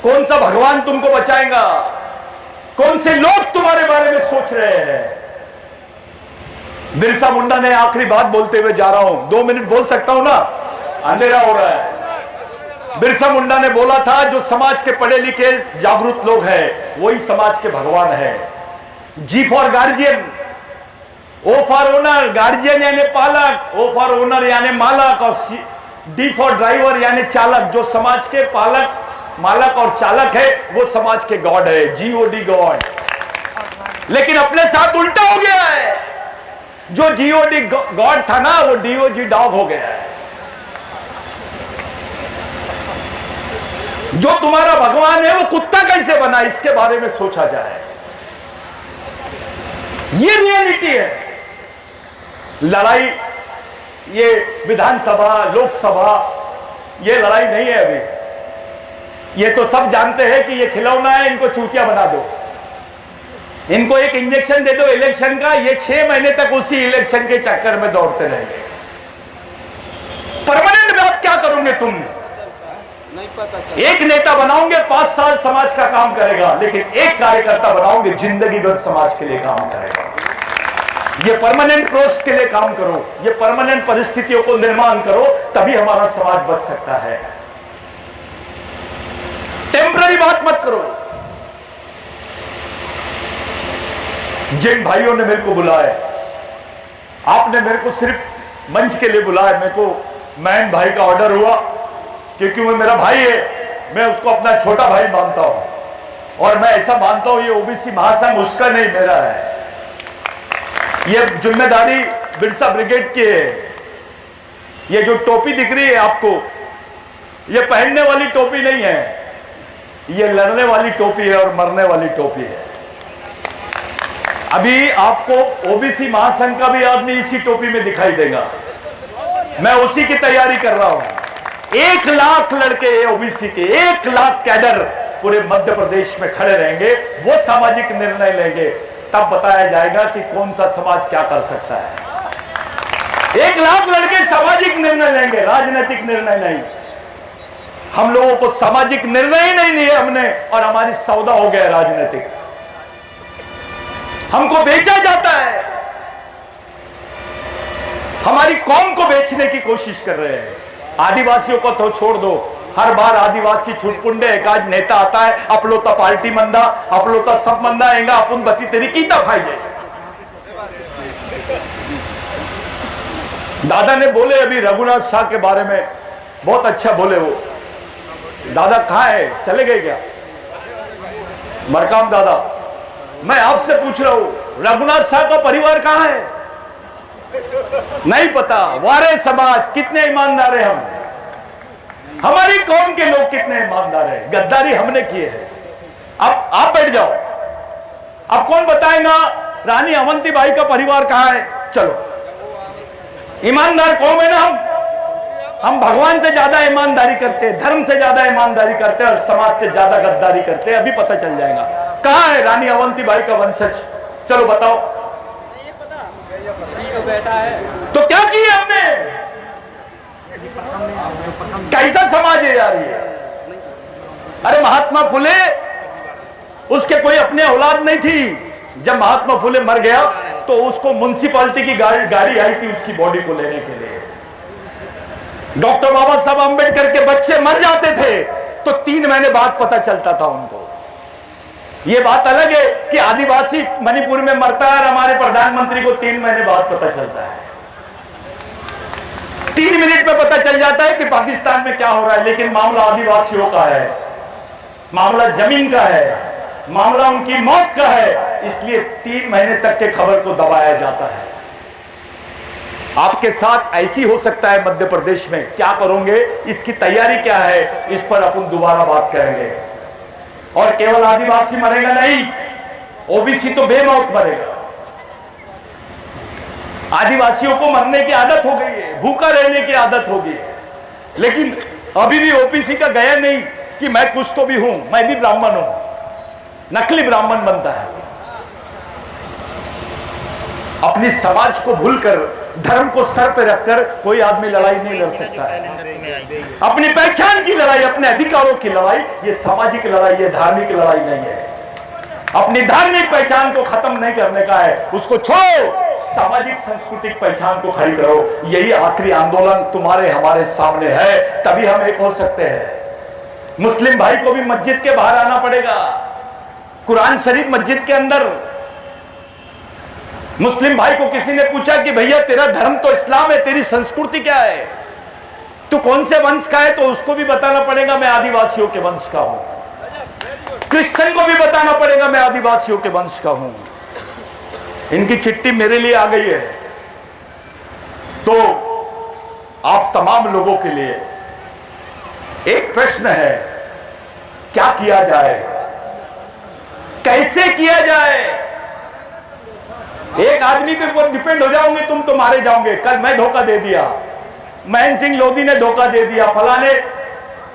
कौन सा भगवान तुमको बचाएगा? कौन से लोग तुम्हारे बारे में सोच रहे हैं? बिरसा मुंडा ने आखिरी बात बोलते हुए जा रहा हूं, 2 मिनट बोल सकता हूं ना, अंधेरा हो रहा है। बिरसा मुंडा ने बोला था जो समाज के पढ़े लिखे जागरूक लोग हैं वही समाज के भगवान हैं। G for guardian, O for owner, guardian यानी पालक, ओ फॉर ओनर यानी मालक, और डी फॉर ड्राइवर यानी चालक। जो समाज के पालक, मालक और चालक है वो समाज के गॉड है, जीओडी गॉड। लेकिन अपने साथ उल्टा हो गया है, जो जीओडी गॉड था ना वो डीओजी डॉग हो गया है। जो तुम्हारा भगवान है वो कुत्ता कैसे बना, इसके बारे में सोचा जाए। ये रियलिटी है। लड़ाई ये विधानसभा लोकसभा ये लड़ाई नहीं है अभी। ये तो सब जानते हैं कि ये खिलौना है, इनको चूतिया बना दो, इनको एक इंजेक्शन दे दो इलेक्शन का, ये 6 महीने तक उसी इलेक्शन के चक्कर में दौड़ते रहेंगे। परमानेंट बात क्या करोगे तुम? नहीं पता। एक नेता बनाओगे 5 साल समाज का काम करेगा, लेकिन एक कार्यकर्ता बनाओगे जिंदगी भर समाज के लिए काम करेगा। ये परमानेंट पोस्ट के लिए काम करो, ये परमानेंट परिस्थितियों को निर्माण करो, तभी हमारा समाज बच सकता है। टेम्पररी बात मत करो। जिन भाइयों ने मेरे को बुलाया, आपने मेरे को सिर्फ मंच के लिए बुलाया, मेरे को मैन भाई का ऑर्डर हुआ, क्योंकि वो मेरा भाई है, मैं उसको अपना छोटा भाई मानता हूं, और मैं ऐसा मानता हूं ये ओबीसी महासंघ उसका नहीं मेरा है। ये जिम्मेदारी बिरसा ब्रिगेड की है। ये जो टोपी दिख रही है आपको, ये पहनने वाली टोपी नहीं है, ये लड़ने वाली टोपी है और मरने वाली टोपी है। अभी आपको ओबीसी महासंघ का भी आदमी इसी टोपी में दिखाई देगा, मैं उसी की तैयारी कर रहा हूं। 1 लाख लड़के ओबीसी के, 1 लाख कैडर पूरे मध्य प्रदेश में खड़े रहेंगे, वो सामाजिक निर्णय लेंगे, तब बताया जाएगा कि कौन सा समाज क्या कर सकता है। 1 लाख लड़के सामाजिक निर्णय लेंगे, राजनीतिक निर्णय नहीं। हम लोगों को सामाजिक निर्णय ही नहीं लिए हमने, और हमारी सौदा हो गया राजनीतिक। हमको बेचा जाता है, हमारी कौम को बेचने की कोशिश कर रहे हैं। आदिवासियों को तो छोड़ दो, हर बार आदिवासी छुटपुंडे एक आज नेता आता है, अपलोता पार्टी मंदा, अपलोता सब मंदा आएगा, अपन बती तेरी कीता भाई जाए। दादा ने बोले अभी रघुनाथ शाह के बारे में, बहुत अच्छा बोले वो। दादा कहां है, चले गए क्या? मरकाम दादा, मैं आपसे पूछ रहा हूं रघुनाथ शाह का परिवार कहां है? नहीं पता। वारे समाज कितने ईमानदार हैं हम, हमारी कौम के लोग कितने ईमानदार हैं। गद्दारी हमने की है। अब आप बैठ जाओ, अब कौन बताएगा रानी अवंतीबाई का परिवार कहां है? चलो, ईमानदार कौम है ना हम भगवान से ज्यादा ईमानदारी करते हैं, धर्म से ज्यादा ईमानदारी करते हैं, और समाज से ज्यादा गद्दारी करते हैं। अभी पता चल जाएगा कहां है रानी अवंतीबाई का वंशज। चलो बताओ। बेटा है तो क्या किया हमने? कैसा समाज है यार ये? अरे महात्मा फुले, उसके कोई अपने औलाद नहीं थी। जब महात्मा फुले मर गया तो उसको म्युनिसिपैलिटी की गाड़ी आई थी उसकी बॉडी को लेने के लिए। डॉक्टर बाबा साहब अंबेडकर के बच्चे मर जाते थे तो 3 महीने बाद पता चलता था उनको। ये बात अलग है कि आदिवासी मणिपुर में मरता है और हमारे प्रधानमंत्री को 3 महीने बाद पता चलता है। 3 मिनट में पता चल जाता है कि पाकिस्तान में क्या हो रहा है। लेकिन मामला आदिवासियों का है, मामला जमीन का है, मामला उनकी मौत का है, इसलिए 3 महीने तक के खबर को दबाया जाता है। आपके साथ ऐसी हो सकता है मध्य प्रदेश में, क्या करोगे, इसकी तैयारी क्या है, इस पर अपन दोबारा बात करेंगे। और केवल आदिवासी मरेगा नहीं, ओबीसी तो बेमौत मरेगा। आदिवासियों को मरने की आदत हो गई है, भूखा रहने की आदत हो गई है, लेकिन अभी भी ओबीसी का गया नहीं कि मैं कुछ तो भी हूं, मैं भी ब्राह्मण हूं। नकली ब्राह्मण बनता है। अपनी समाज को भूलकर, धर्म को सर पे रखकर कोई आदमी लड़ाई नहीं लड़ सकता है। अपनी पहचान की लड़ाई, अपने अधिकारों की लड़ाई, ये सामाजिक लड़ाई है, धार्मिक लड़ाई नहीं है। अपनी धार्मिक पहचान को खत्म नहीं करने का है, उसको छोड़ो, सामाजिक सांस्कृतिक पहचान को खड़ी करो। यही आखिरी आंदोलन तुम्हारे हमारे सामने है, तभी हम एक हो सकते हैं। मुस्लिम भाई को भी मस्जिद के बाहर आना पड़ेगा। कुरान शरीफ मस्जिद के अंदर, मुस्लिम भाई को किसी ने पूछा कि भैया तेरा धर्म तो इस्लाम है, तेरी संस्कृति क्या है, तू कौन से वंश का है, तो उसको भी बताना पड़ेगा मैं आदिवासियों के वंश का हूं। क्रिश्चियन को भी बताना पड़ेगा मैं आदिवासियों के वंश का हूं। इनकी चिट्ठी मेरे लिए आ गई है। तो आप तमाम लोगों के लिए एक प्रश्न है, क्या किया जाए, कैसे किया जाए? एक आदमी के ऊपर डिपेंड हो जाओगे तुम तो मारे जाओगे। कल मैं धोखा दे दिया, महेंद्र सिंह लोधी ने धोखा दे दिया, फलाने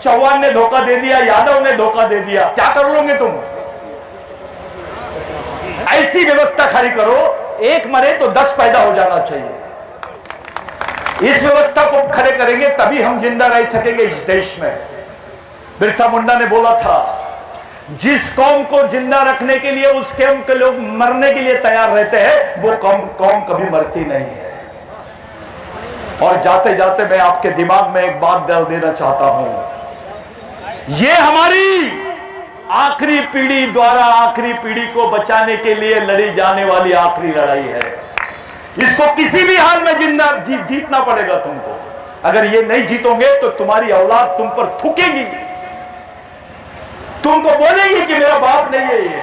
चौहान ने धोखा दे दिया, यादव ने धोखा दे दिया, क्या कर लोगे तुम? ऐसी व्यवस्था खड़ी करो, एक मरे तो 10 पैदा हो जाना चाहिए। इस व्यवस्था को खड़े करेंगे तभी हम जिंदा रह सकेंगे इस देश में। बिरसा मुंडा ने बोला था, जिस कौम को जिंदा रखने के लिए उस कौम के लोग मरने के लिए तैयार रहते हैं, वो कौम कभी मरती नहीं है। और जाते जाते मैं आपके दिमाग में एक बात डाल देना चाहता हूं, ये हमारी आखिरी पीढ़ी द्वारा आखिरी पीढ़ी को बचाने के लिए लड़ी जाने वाली आखिरी लड़ाई है। इसको किसी भी हाल में जीतना पड़ेगा तुमको। अगर ये नहीं जीतोगे तो तुम्हारी औलाद तुम पर थूकेगी, तुमको बोलेगी कि मेरा बाप नहीं है ये,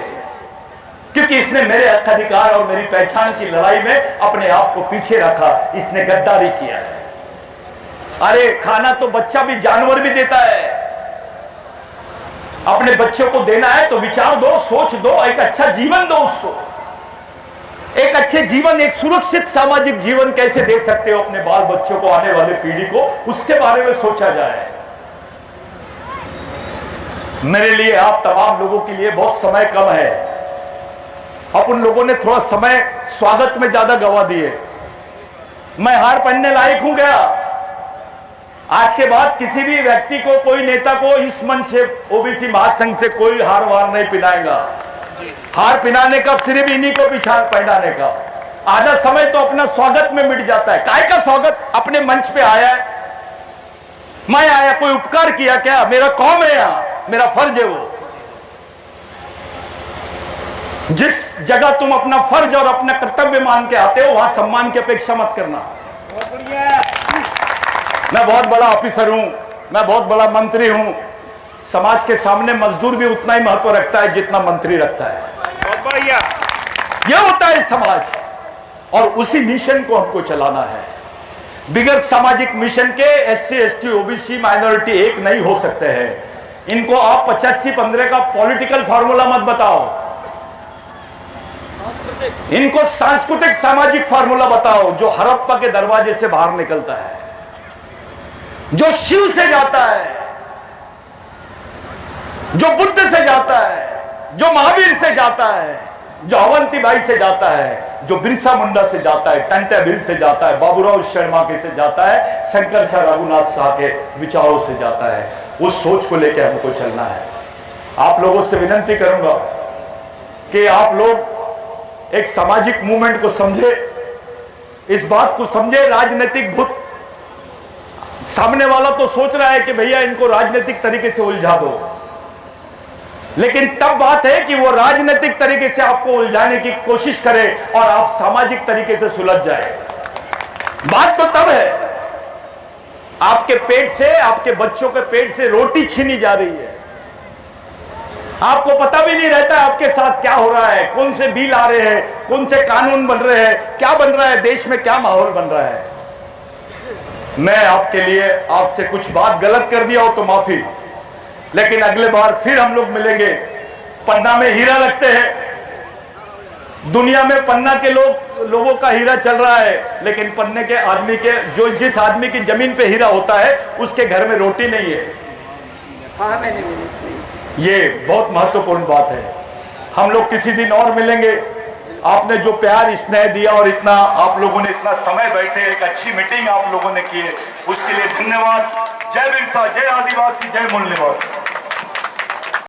क्योंकि इसने मेरे हक अधिकार और मेरी पहचान की लड़ाई में अपने आप को पीछे रखा, इसने गद्दारी किया है। अरे खाना तो बच्चा भी, जानवर भी देता है। अपने बच्चों को देना है तो विचार दो, सोच दो, एक अच्छा जीवन दो उसको। एक अच्छे जीवन, एक सुरक्षित सामाजिक जीवन कैसे दे सकते हो अपने बाल बच्चों को, आने वाले पीढ़ी को, उसके बारे में सोचा जाए। मेरे लिए, आप तमाम लोगों के लिए बहुत समय कम है। अब उन लोगों ने थोड़ा समय स्वागत में ज्यादा गवा दिए। मैं हार पहनने लायक हूं क्या? आज के बाद किसी भी व्यक्ति को, कोई नेता को इस मंच से, ओबीसी महासंघ से कोई हार वार नहीं पिलाएगा। हार पिलाने का सिर्फ इन्हीं को पिछाड़ पहनाने का। आधा समय तो अपना स्वागत में मिट जाता है। काय का स्वागत? अपने मंच पे आया है, मैं आया, कोई उपकार किया क्या? मेरा कौम है यहां, मेरा फर्ज है वो। जिस जगह तुम अपना फर्ज और अपना कर्तव्य मान के आते हो, वहां सम्मान की अपेक्षा मत करना। मैं बहुत बड़ा ऑफिसर हूं, मैं बहुत बड़ा मंत्री हूं, समाज के सामने मजदूर भी उतना ही महत्व रखता है जितना मंत्री रखता है। बहुत बढ़िया, यह होता है समाज, और उसी मिशन को हमको चलाना है। बिगैर सामाजिक मिशन के SC, ST, OBC, माइनॉरिटी एक नहीं हो सकते हैं। इनको आप 85-15 का पॉलिटिकल फार्मूला मत बताओ, इनको सांस्कृतिक सामाजिक फार्मूला बताओ, जो हड़प्पा के दरवाजे से बाहर निकलता है, जो शिव से जाता है, जो बुद्ध से जाता है, जो महावीर से जाता है, जो अवंतीबाई से जाता है, जो बिरसा मुंडा से जाता है, टंटे बिल से जाता है, बाबूराव शर्मा के से जाता है, शंकर शाह रघुनाथ शाह के विचारों से जाता है। उस सोच को लेकर हमको चलना है। आप लोगों से विनती करूंगा कि आप लोग एक सामाजिक मूवमेंट को समझे, इस बात को समझे। राजनीतिक भूत, सामने वाला तो सोच रहा है कि भैया इनको राजनीतिक तरीके से उलझा दो, लेकिन तब बात है कि वो राजनीतिक तरीके से आपको उलझाने की कोशिश करे और आप सामाजिक तरीके से सुलझ जाए। बात तो तब है, आपके पेट से, आपके बच्चों के पेट से रोटी छीनी जा रही है, आपको पता भी नहीं रहता आपके साथ क्या हो रहा है, कौन से बिल आ रहे हैं, कौन से कानून बन रहे हैं, क्या बन रहा है, देश में क्या माहौल बन रहा है। मैं आपके लिए, आपसे कुछ बात गलत कर दिया हो तो माफी, लेकिन अगले बार फिर हम लोग मिलेंगे। पन्ना में हीरा लगते हैं, दुनिया में पन्ना के लोगों का हीरा चल रहा है, लेकिन पन्ने के आदमी के, जो जिस आदमी की जमीन पे हीरा होता है, उसके घर में रोटी नहीं है। ये बहुत महत्वपूर्ण बात है। हम लोग किसी दिन और मिलेंगे। आपने जो प्यार, स्नेह दिया और इतना आप लोगों ने इतना समय बैठे, एक अच्छी मीटिंग आप लोगों ने की है, उसके लिए धन्यवाद। जय बिरसा, जय आदिवासी, जय मूल निवासी।